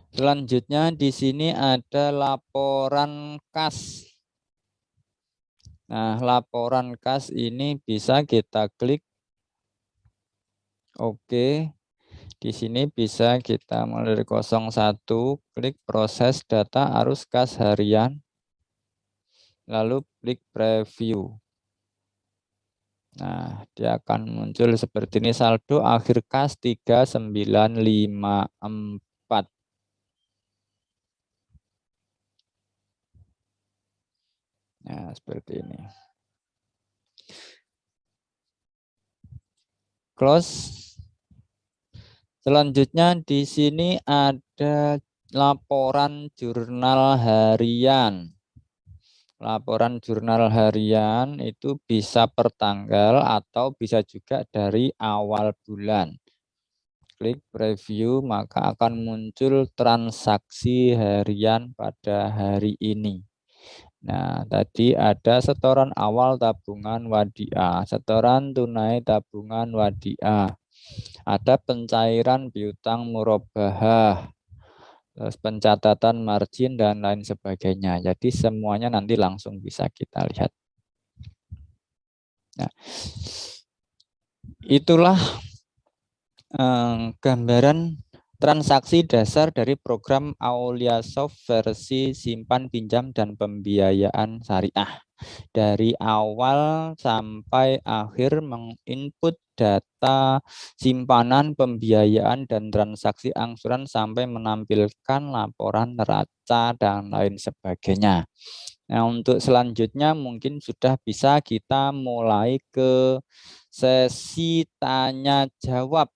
Selanjutnya di sini ada laporan kas. Nah, laporan kas ini bisa kita klik. Oke. Di sini bisa kita mulai dari 01, klik proses data arus kas harian. Lalu klik preview. Nah, dia akan muncul seperti ini, saldo akhir kas 3954. Nah, seperti ini. Close. Selanjutnya di sini ada laporan jurnal harian. Laporan jurnal harian itu bisa per tanggal atau bisa juga dari awal bulan. Klik preview, maka akan muncul transaksi harian pada hari ini. Nah, tadi ada setoran awal tabungan Wadiah, setoran tunai tabungan Wadiah, ada pencairan piutang murabahah, terus pencatatan margin dan lain sebagainya. Jadi semuanya nanti langsung bisa kita lihat. Nah, itulah gambaran transaksi dasar dari program Auliasoft versi simpan pinjam dan pembiayaan syariah. Dari awal sampai akhir menginput data simpanan, pembiayaan, dan transaksi angsuran sampai menampilkan laporan neraca dan lain sebagainya. Nah, untuk selanjutnya mungkin sudah bisa kita mulai ke sesi tanya jawab.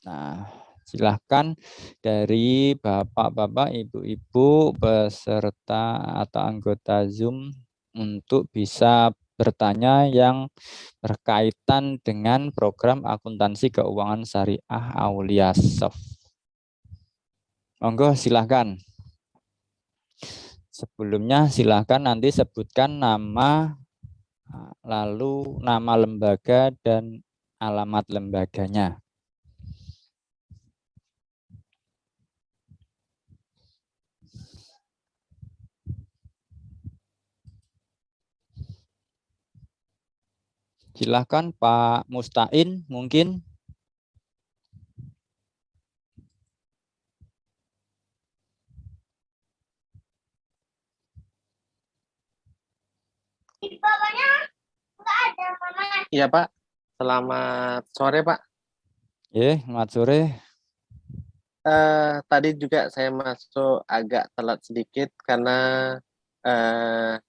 Nah, silahkan dari bapak-bapak, ibu-ibu, peserta atau anggota Zoom untuk bisa bertanya yang berkaitan dengan program akuntansi keuangan syariah Auliasoft. Monggo silahkan. Sebelumnya silahkan nanti sebutkan nama, lalu nama lembaga dan alamat lembaganya. Silahkan Pak Mustain mungkin. Iya Pak, selamat sore Pak. Selamat sore. Tadi juga saya masuk agak telat sedikit karena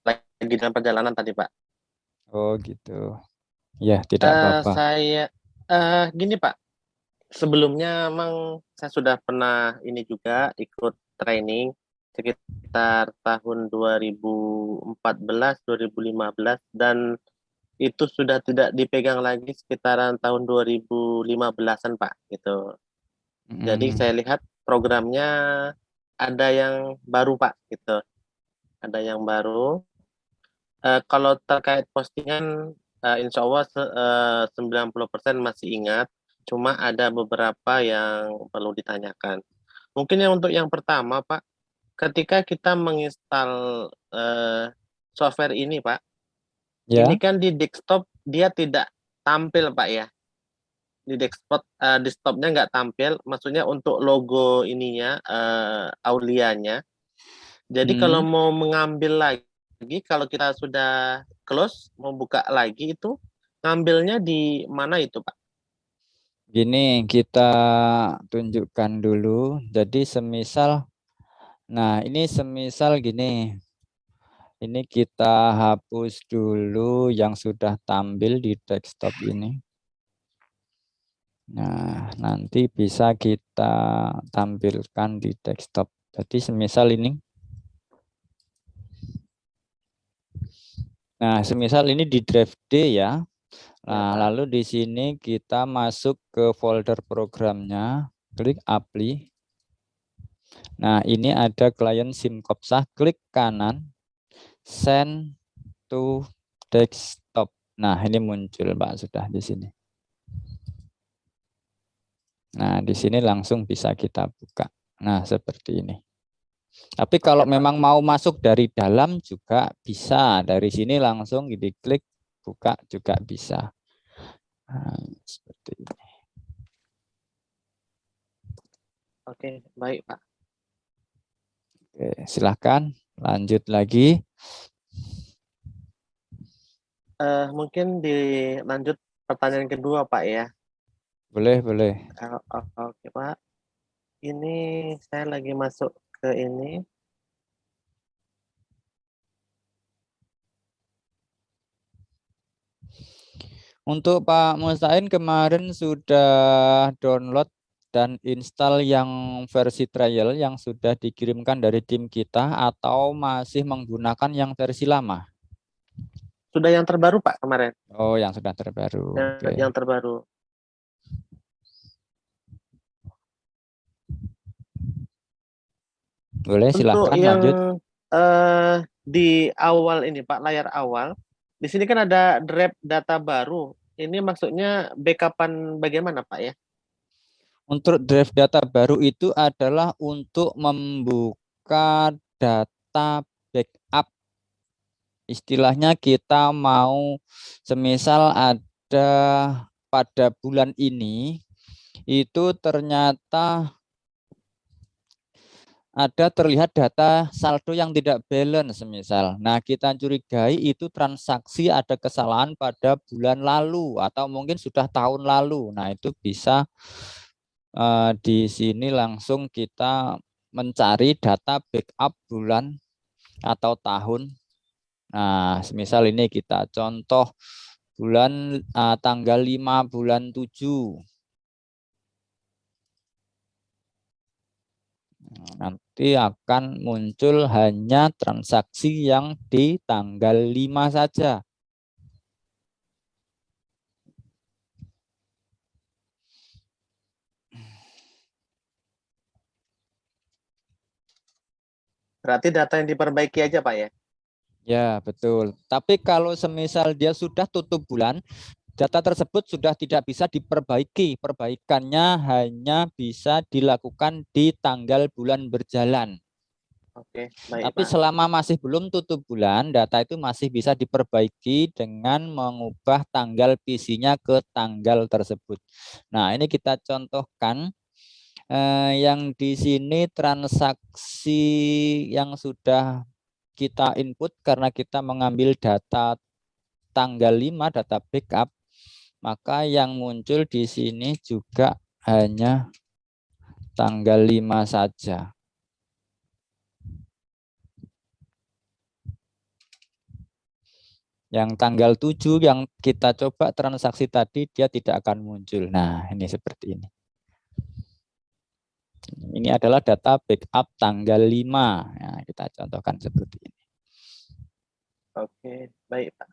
lagi dalam perjalanan tadi Pak. Oh gitu. Ya, tidak apa-apa. Saya gini Pak, sebelumnya memang saya sudah pernah ini juga ikut training sekitar tahun 2014-2015 dan itu sudah tidak dipegang lagi sekitaran tahun 2015-an Pak gitu. Jadi saya lihat programnya ada yang baru Pak gitu. Ada yang baru. Kalau terkait postingan insya Allah 90% masih ingat. Cuma ada beberapa yang perlu ditanyakan. Mungkin untuk yang pertama Pak, ketika kita menginstal software ini Pak, ini Ya. kan di desktop dia tidak tampil Pak ya. Di desktopnya nggak tampil, maksudnya untuk logo ininya Aulianya. Jadi kalau mau mengambil lagi, kalau kita sudah close mau buka lagi itu ngambilnya di mana itu Pak? Gini, kita tunjukkan dulu. Jadi semisal, nah ini semisal gini. Ini kita hapus dulu yang sudah tampil di desktop ini. Nah, nanti bisa kita tampilkan di desktop. Jadi semisal ini. Nah, semisal ini di drive D ya. Nah, lalu di sini kita masuk ke folder programnya, klik apply. Nah, ini ada klien Simkopsah, klik kanan, send to desktop. Nah, ini muncul Pak sudah di sini. Nah, di sini langsung bisa kita buka. Nah, seperti ini. Tapi kalau memang mau masuk dari dalam juga bisa. Dari sini langsung diklik buka juga bisa. Nah, seperti ini. Oke, baik Pak. Oke, silahkan lanjut lagi. Mungkin dilanjut pertanyaan kedua Pak ya. Boleh, boleh. Oke Pak. Ini saya lagi masuk ke ini. Untuk Pak Mustain kemarin sudah download dan install yang versi trial yang sudah dikirimkan dari tim kita atau masih menggunakan yang versi lama? Sudah yang terbaru Pak kemarin. Oh, yang sudah terbaru. Oke. Yang terbaru. Boleh, Untuk silahkan yang lanjut. di awal ini Pak, layar awal, di sini kan ada draft data baru. Ini maksudnya backupan bagaimana Pak ya? Untuk draft data baru itu adalah untuk membuka data backup. Istilahnya kita mau semisal ada pada bulan ini itu ternyata ada terlihat data saldo yang tidak balance semisal. Nah, kita curigai itu transaksi ada kesalahan pada bulan lalu atau mungkin sudah tahun lalu. Nah, itu bisa di sini langsung kita mencari data backup bulan atau tahun. Nah, semisal ini kita contoh bulan tanggal 5 bulan 7. Nanti akan muncul hanya transaksi yang di tanggal 5 saja. Berarti data yang diperbaiki aja Pak ya? Ya, betul. Tapi kalau semisal dia sudah tutup bulan, data tersebut sudah tidak bisa diperbaiki. Perbaikannya hanya bisa dilakukan di tanggal bulan berjalan. Oke, baik Tapi Pak. selama masih belum tutup bulan, data itu masih bisa diperbaiki dengan mengubah tanggal PC-nya ke tanggal tersebut. Nah, ini kita contohkan yang di sini transaksi yang sudah kita input karena kita mengambil data tanggal 5 data backup, maka yang muncul di sini juga hanya tanggal 5 saja. Yang tanggal 7 yang kita coba transaksi tadi dia tidak akan muncul. Nah, ini seperti ini. Ini adalah data backup tanggal 5. Nah, kita contohkan seperti ini. Oke, baik Pak.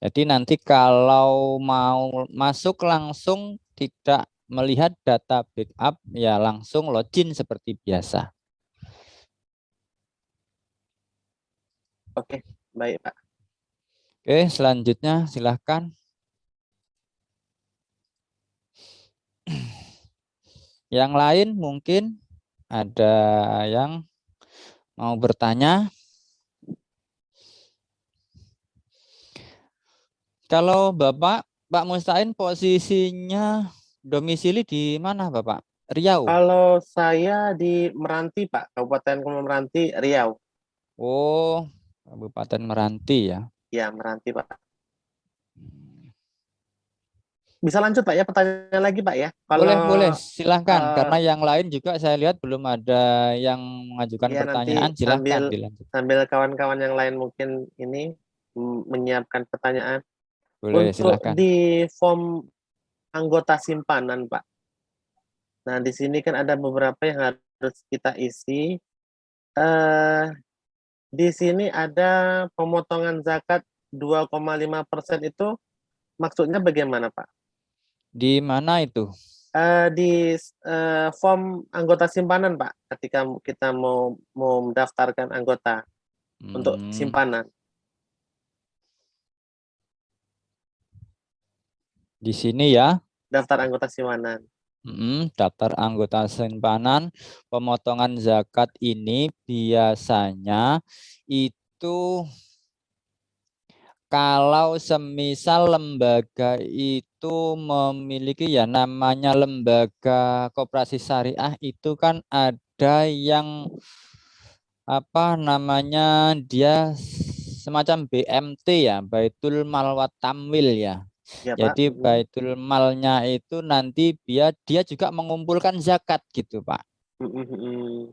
Jadi nanti kalau mau masuk langsung tidak melihat data backup, ya langsung login seperti biasa. Oke, baik Pak. Oke, selanjutnya silahkan. Yang lain mungkin ada yang mau bertanya. Kalau Bapak, Pak Mustain posisinya domisili di mana Bapak? Riau? Kalau saya di Meranti Pak, Kabupaten Meranti, Riau. Oh, Kabupaten Meranti ya. Ya, Meranti Pak. Bisa lanjut Pak ya, pertanyaan lagi Pak ya. Boleh, silahkan. eh, Karena yang lain juga saya lihat belum ada yang mengajukan ya pertanyaan. nanti Silahkan dilanjut. sambil kawan-kawan yang lain mungkin ini menyiapkan pertanyaan. Boleh, Untuk silahkan. di form anggota simpanan Pak. Nah, di sini kan ada beberapa yang harus kita isi. Di sini ada pemotongan zakat 2,5% itu maksudnya bagaimana Pak? Di mana itu? Di form anggota simpanan Pak, ketika kita mau mendaftarkan anggota untuk simpanan. Di sini ya. Daftar anggota simpanan. Daftar anggota simpanan, pemotongan zakat ini biasanya itu kalau semisal lembaga itu memiliki ya namanya lembaga koperasi syariah itu kan ada yang apa namanya dia semacam BMT ya, Baitul Mal wa Tamwil ya. Ya Pak. Jadi Baitul Malnya itu nanti dia juga mengumpulkan zakat gitu Pak.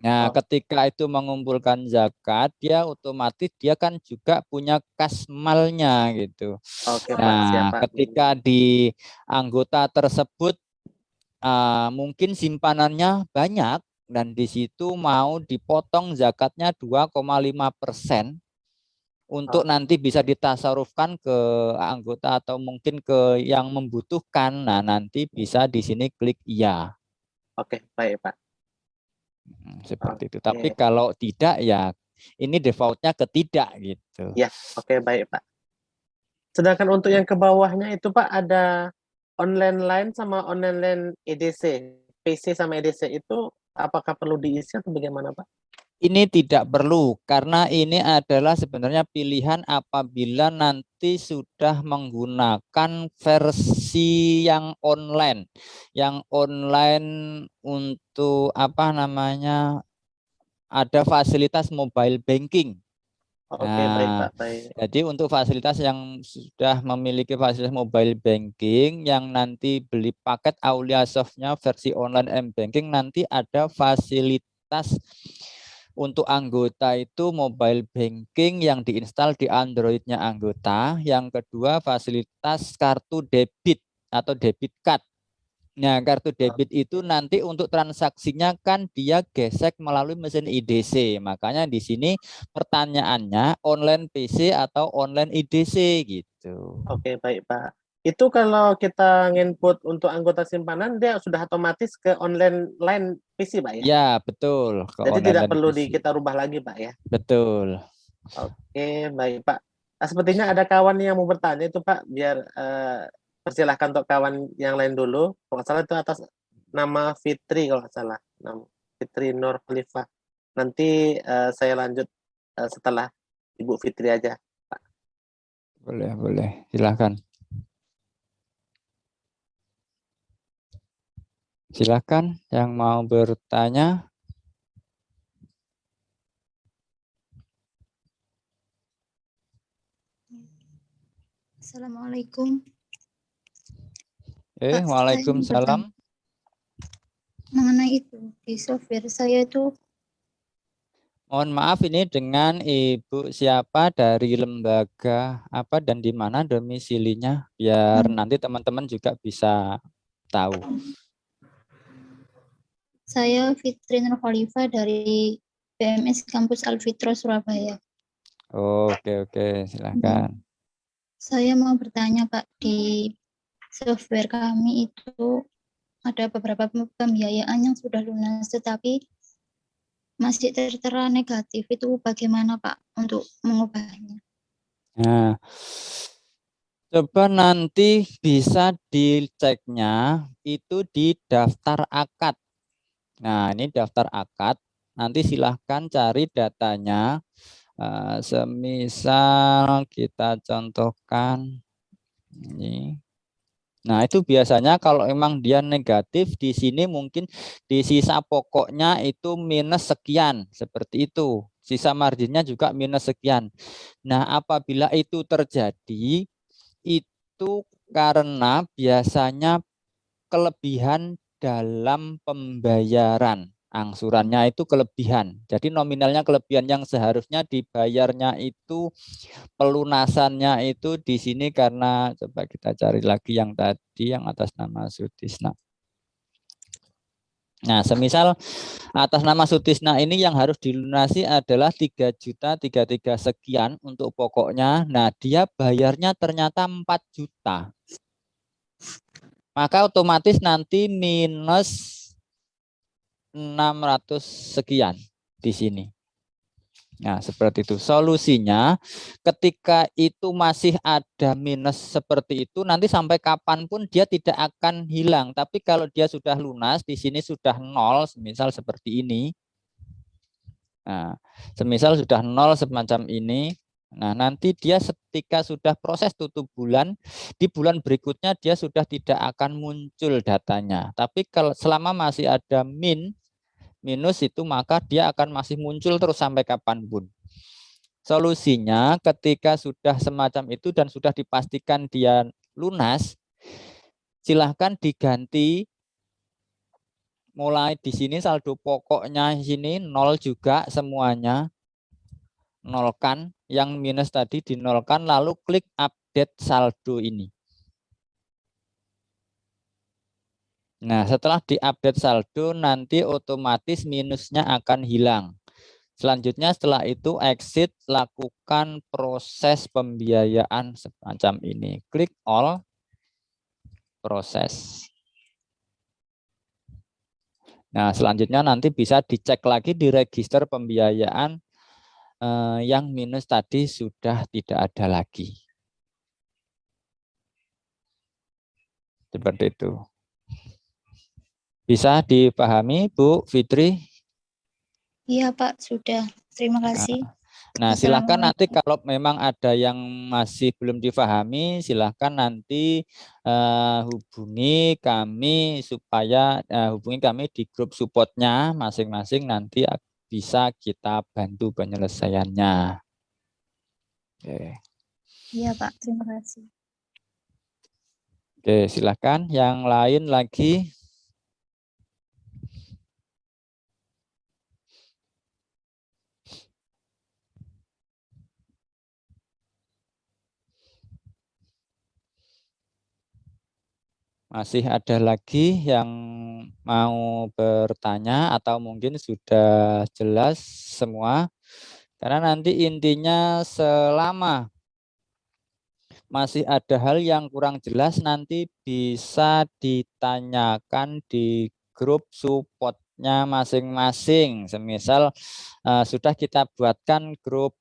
Nah, Oh, ketika itu mengumpulkan zakat, dia otomatis dia kan juga punya kasmalnya gitu. oke Pak, siap Nah, Pak. ketika di anggota tersebut mungkin simpanannya banyak dan di situ mau dipotong zakatnya 2,5% untuk nanti bisa ditasarufkan ke anggota atau mungkin ke yang membutuhkan. Nah, nanti bisa di sini klik iya. Oke, baik Pak. Seperti itu. Tapi Oke, kalau tidak ya ini defaultnya ke tidak gitu. ya, oke baik Pak. Sedangkan untuk yang ke bawahnya itu Pak ada online line sama online line EDC, PC sama EDC itu apakah perlu diisi atau bagaimana Pak? Ini tidak perlu karena ini adalah sebenarnya pilihan apabila nanti sudah menggunakan versi yang online. Yang online untuk apa namanya? Ada fasilitas mobile banking. Oke, baik Nah, Pak, baik. jadi untuk fasilitas yang sudah memiliki fasilitas mobile banking yang nanti beli paket Aulia Soft-nya versi online m-banking nanti ada fasilitas untuk anggota itu mobile banking yang diinstal di Android-nya anggota. Yang kedua fasilitas kartu debit atau debit card. Nah, kartu debit itu nanti untuk transaksinya kan dia gesek melalui mesin IDC. Makanya di sini pertanyaannya online PC atau online IDC gitu. Oke, baik Pak. Itu kalau kita nginput untuk anggota simpanan dia sudah otomatis ke online line PC Pak ya? Ya, betul. Ke Jadi tidak online perlu PC. kita rubah lagi Pak ya? Betul. Oke, baik Pak. Nah, sepertinya ada kawan yang mau bertanya itu Pak, biar persilahkan untuk kawan yang lain dulu. Kalau nggak salah itu atas nama Fitri kalau nggak salah, nama Fitri Nur Khalifah. Nanti saya lanjut setelah Ibu Fitri aja. Boleh, boleh. Silakan. Silakan yang mau bertanya. Assalamualaikum. Pak, saya Waalaikumsalam. mengenai itu di software saya itu Mohon maaf ini dengan Ibu siapa dari lembaga apa dan di mana domisilinya biar nanti teman-teman juga bisa tahu. saya Fitri Nur Khalifah dari BMS Kampus Alfitro Surabaya. Oke, silakan. Saya mau bertanya Pak, di software kami itu ada beberapa pembiayaan yang sudah lunas tetapi masih tertera negatif, itu bagaimana Pak untuk mengubahnya? Nah, coba nanti bisa diceknya itu di daftar akad. Nah, ini daftar akad. Nanti silahkan cari datanya. Semisal kita contohkan ini. Nah, itu biasanya kalau memang dia negatif di sini mungkin di sisa pokoknya itu minus sekian, seperti itu. Sisa marginnya juga minus sekian. Nah, apabila itu terjadi, itu karena biasanya kelebihan dalam pembayaran. Angsurannya itu kelebihan. Jadi nominalnya kelebihan yang seharusnya dibayarnya itu pelunasannya itu di sini karena coba kita cari lagi yang tadi yang atas nama Sutisna. Nah, semisal atas nama Sutisna ini yang harus dilunasi adalah 3.033 sekian untuk pokoknya. Nah, dia bayarnya ternyata 4 juta. Maka otomatis nanti minus 600 sekian di sini. Nah, seperti itu. Solusinya ketika itu masih ada minus seperti itu, nanti sampai kapanpun dia tidak akan hilang. Tapi kalau dia sudah lunas, di sini sudah nol, misal seperti ini. Nah, semisal sudah nol semacam ini. Nah, nanti dia ketika sudah proses tutup bulan, di bulan berikutnya dia sudah tidak akan muncul datanya. Tapi kalau selama masih ada minus itu maka dia akan masih muncul terus sampai kapanpun. Solusinya ketika sudah semacam itu dan sudah dipastikan dia lunas, silahkan diganti mulai di sini saldo pokoknya sini 0 juga semuanya. Nolkan, yang minus tadi dinolkan, lalu klik update saldo ini. Nah, setelah diupdate saldo, nanti otomatis minusnya akan hilang. Selanjutnya setelah itu exit, lakukan proses pembiayaan semacam ini. Klik all, proses. Nah, selanjutnya nanti bisa dicek lagi di register pembiayaan yang minus tadi sudah tidak ada lagi. Seperti itu. Bisa dipahami, Bu Fitri? Iya Pak, sudah. Terima kasih. Nah, silakan nanti kalau memang ada yang masih belum difahami, silakan nanti hubungi kami supaya hubungi kami di grup supportnya masing-masing, nanti bisa kita bantu penyelesaiannya. Oke. Iya Pak, terima kasih. Oke, silakan yang lain lagi. Masih ada lagi yang mau bertanya atau mungkin sudah jelas semua? Karena nanti intinya selama masih ada hal yang kurang jelas nanti bisa ditanyakan di grup supportnya masing-masing. Semisal sudah kita buatkan grup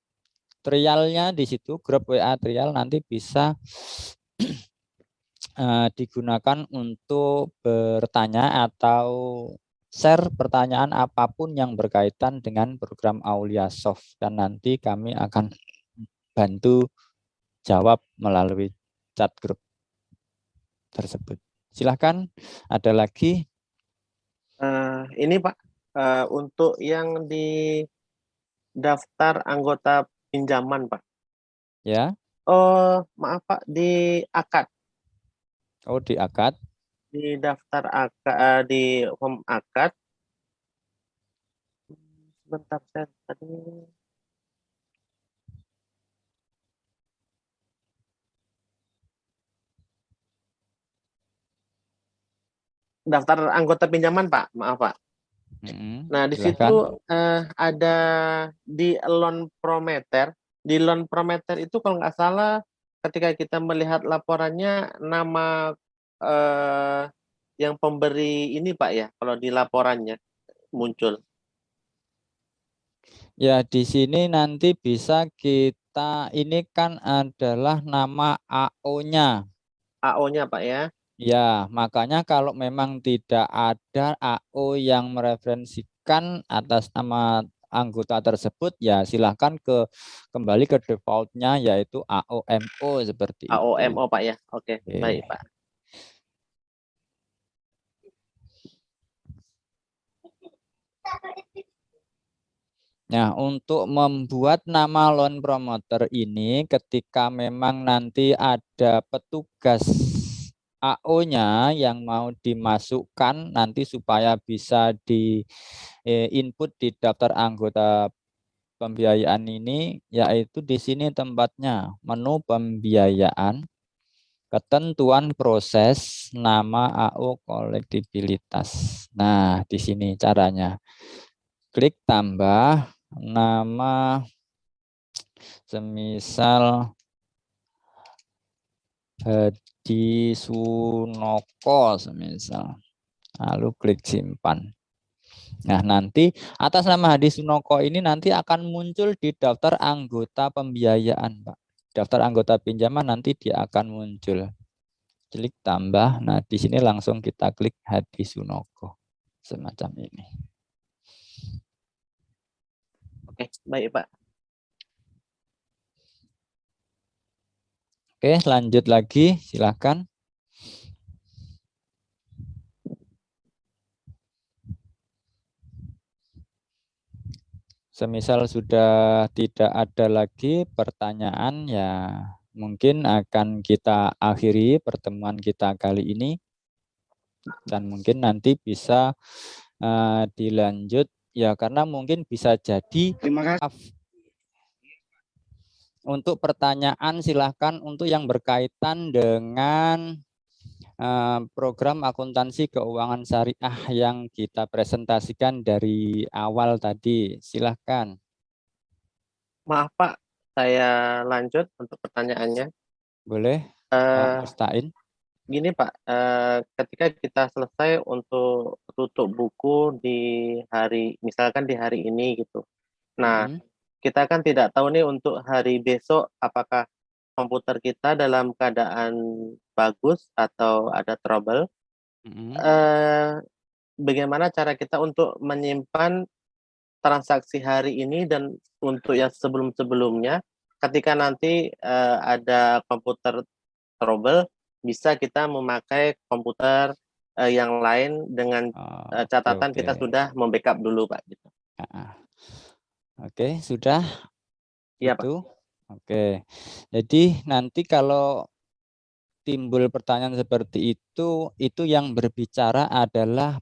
trialnya di situ, grup WA trial, nanti bisa digunakan untuk bertanya atau share pertanyaan apapun yang berkaitan dengan program Aulia Soft, dan nanti kami akan bantu jawab melalui chat grup tersebut. Silahkan, ada lagi? Ini Pak, untuk yang di daftar anggota pinjaman Pak. Ya. Oh, maaf Pak, di akad. Oh, di akad. Di daftar akad, di home akad. Sebentar, saya tadi. Daftar anggota pinjaman Pak, maaf Pak. Nah, di situ ada di loan prometer. Di loan prometer itu kalau nggak salah ketika kita melihat laporannya nama yang pemberi ini Pak ya, kalau di laporannya muncul. Ya, di sini nanti bisa kita, ini kan adalah nama AO-nya. AO-nya Pak ya. Ya, makanya kalau memang tidak ada AO yang mereferensikan atas nama anggota tersebut, ya silahkan kembali ke defaultnya, yaitu AOMO seperti itu. AOMO Pak ya. Oke, baik Pak. Nah, untuk membuat nama loan promoter ini, ketika memang nanti ada petugas AO-nya yang mau dimasukkan nanti supaya bisa di input di daftar anggota pembiayaan ini, yaitu di sini tempatnya, menu pembiayaan, ketentuan proses, nama AO kolektibilitas. Nah, di sini caranya. Klik tambah nama, semisal Hadi Sunoko semisal, lalu klik simpan. Nah, nanti atas nama Hadi Sunoko ini nanti akan muncul di daftar anggota pembiayaan, Pak. Daftar anggota pinjaman nanti dia akan muncul. Klik tambah. Nah, di sini langsung kita klik Hadi Sunoko semacam ini. Oke, baik Pak. Oke, lanjut lagi, silakan. Semisal sudah tidak ada lagi pertanyaan, ya mungkin akan kita akhiri pertemuan kita kali ini. Dan mungkin nanti bisa dilanjut ya, karena mungkin bisa jadi Terima kasih. untuk pertanyaan silahkan untuk yang berkaitan dengan program akuntansi keuangan syariah yang kita presentasikan dari awal tadi. Silahkan. Maaf Pak, saya lanjut untuk pertanyaannya. Boleh, Pak Eh, Mustain. Gini Pak, ketika kita selesai untuk tutup buku di hari, misalkan di hari ini gitu. Nah, kita kan tidak tahu nih untuk hari besok apakah komputer kita dalam keadaan bagus atau ada trouble. Bagaimana cara kita untuk menyimpan transaksi hari ini dan untuk yang sebelum-sebelumnya, ketika nanti ada komputer trouble, bisa kita memakai komputer yang lain dengan catatan kita sudah membackup dulu Pak. Gitu. Oke, sudah. Iya itu. Pak. Oke, jadi nanti kalau timbul pertanyaan seperti itu yang berbicara adalah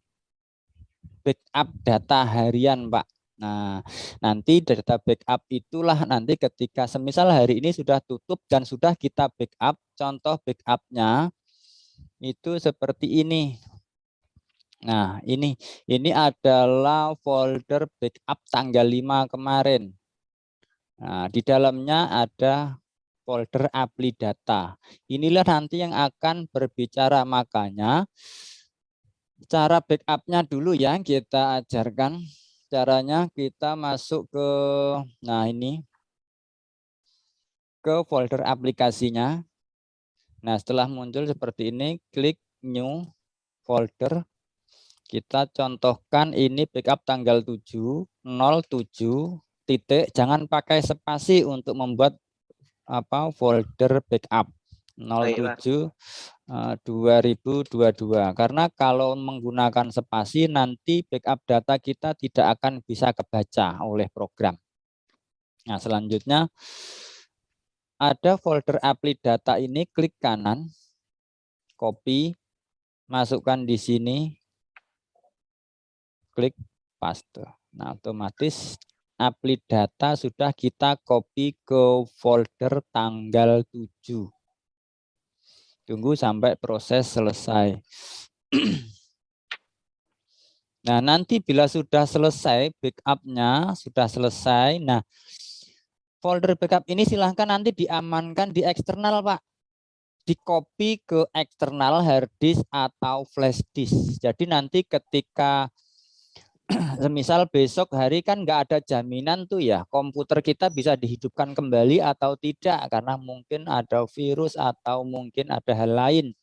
backup data harian, Pak. Nah, nanti data backup itulah nanti ketika semisal hari ini sudah tutup dan sudah kita backup, contoh backupnya itu seperti ini. Nah, ini adalah folder backup tanggal 5 kemarin. Nah, di dalamnya ada folder apply data. Inilah nanti yang akan berbicara, makanya cara backupnya dulu ya kita ajarkan. Caranya kita masuk ke, nah ini, ke folder aplikasinya. Nah, setelah muncul seperti ini, klik new folder. Kita contohkan ini backup tanggal 7, 07, titik, jangan pakai spasi untuk membuat folder backup 07 2022, karena kalau menggunakan spasi nanti backup data kita tidak akan bisa kebaca oleh program. Nah, selanjutnya ada folder apply data ini, klik kanan, copy, masukkan di sini, klik paste. Nah, otomatis apply data sudah kita copy ke folder tanggal 7. Tunggu sampai proses selesai. Nah, nanti bila sudah selesai backupnya, sudah selesai. Nah, folder backup ini silahkan nanti diamankan di eksternal, Pak. Di copy ke eksternal hard disk atau flash disk. Jadi nanti ketika semisal besok hari kan nggak ada jaminan tuh ya, komputer kita bisa dihidupkan kembali atau tidak karena mungkin ada virus atau mungkin ada hal lain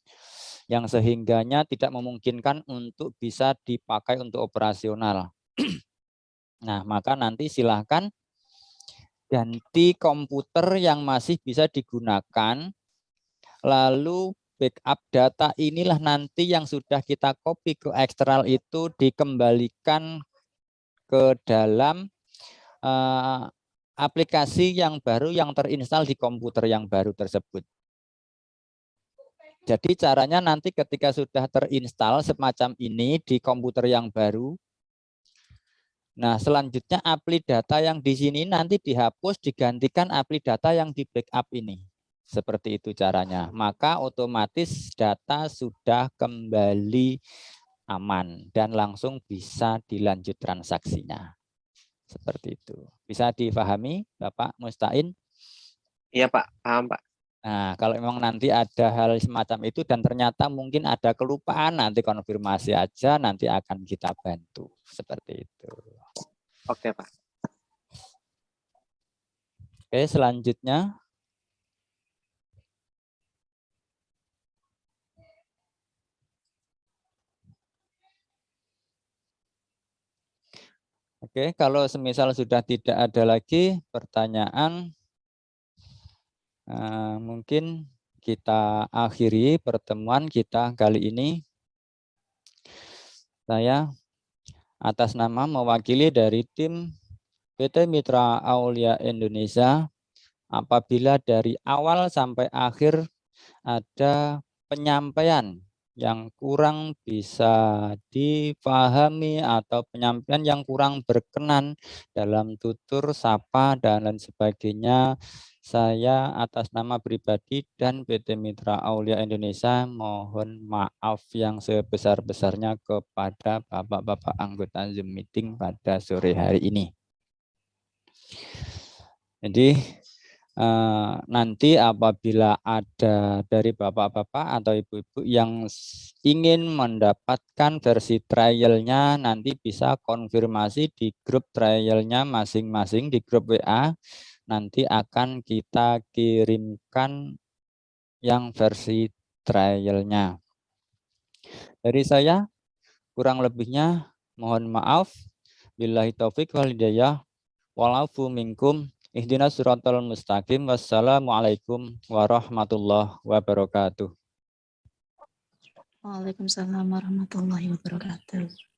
yang sehingganya tidak memungkinkan untuk bisa dipakai untuk operasional. Nah, maka nanti silahkan ganti komputer yang masih bisa digunakan, lalu backup data inilah nanti yang sudah kita copy ke eksternal itu dikembalikan ke dalam aplikasi yang baru yang terinstall di komputer yang baru tersebut. Jadi caranya nanti ketika sudah terinstall semacam ini di komputer yang baru, nah selanjutnya apply data yang di sini nanti dihapus digantikan apply data yang di backup ini. Seperti itu caranya. Maka otomatis data sudah kembali aman dan langsung bisa dilanjut transaksinya. Seperti itu. Bisa difahami Bapak Mustain? Iya Pak, paham Pak. Nah, kalau memang nanti ada hal semacam itu dan ternyata mungkin ada kelupaan, nanti konfirmasi aja, nanti akan kita bantu. Seperti itu. Oke Pak. Oke, selanjutnya. Oke, kalau semisal sudah tidak ada lagi pertanyaan, mungkin kita akhiri pertemuan kita kali ini. Saya atas nama mewakili dari tim PT Mitra Aulia Indonesia, apabila dari awal sampai akhir ada penyampaian yang kurang bisa dipahami atau penyampaian yang kurang berkenan dalam tutur, sapa, dan lain sebagainya, saya atas nama pribadi dan PT Mitra Aulia Indonesia mohon maaf yang sebesar-besarnya kepada Bapak-Bapak anggota Zoom meeting pada sore hari ini. Jadi nanti apabila ada dari bapak-bapak atau ibu-ibu yang ingin mendapatkan versi trialnya, nanti bisa konfirmasi di grup trialnya masing-masing di grup WA. Nanti akan kita kirimkan yang versi trialnya. Dari saya kurang lebihnya mohon maaf. Billahi taufik wal hidayah. Walafu minkum. Ihdinas siratal mustaqim. Wassalamualaikum warahmatullahi wabarakatuh. Waalaikumsalam warahmatullahi wabarakatuh.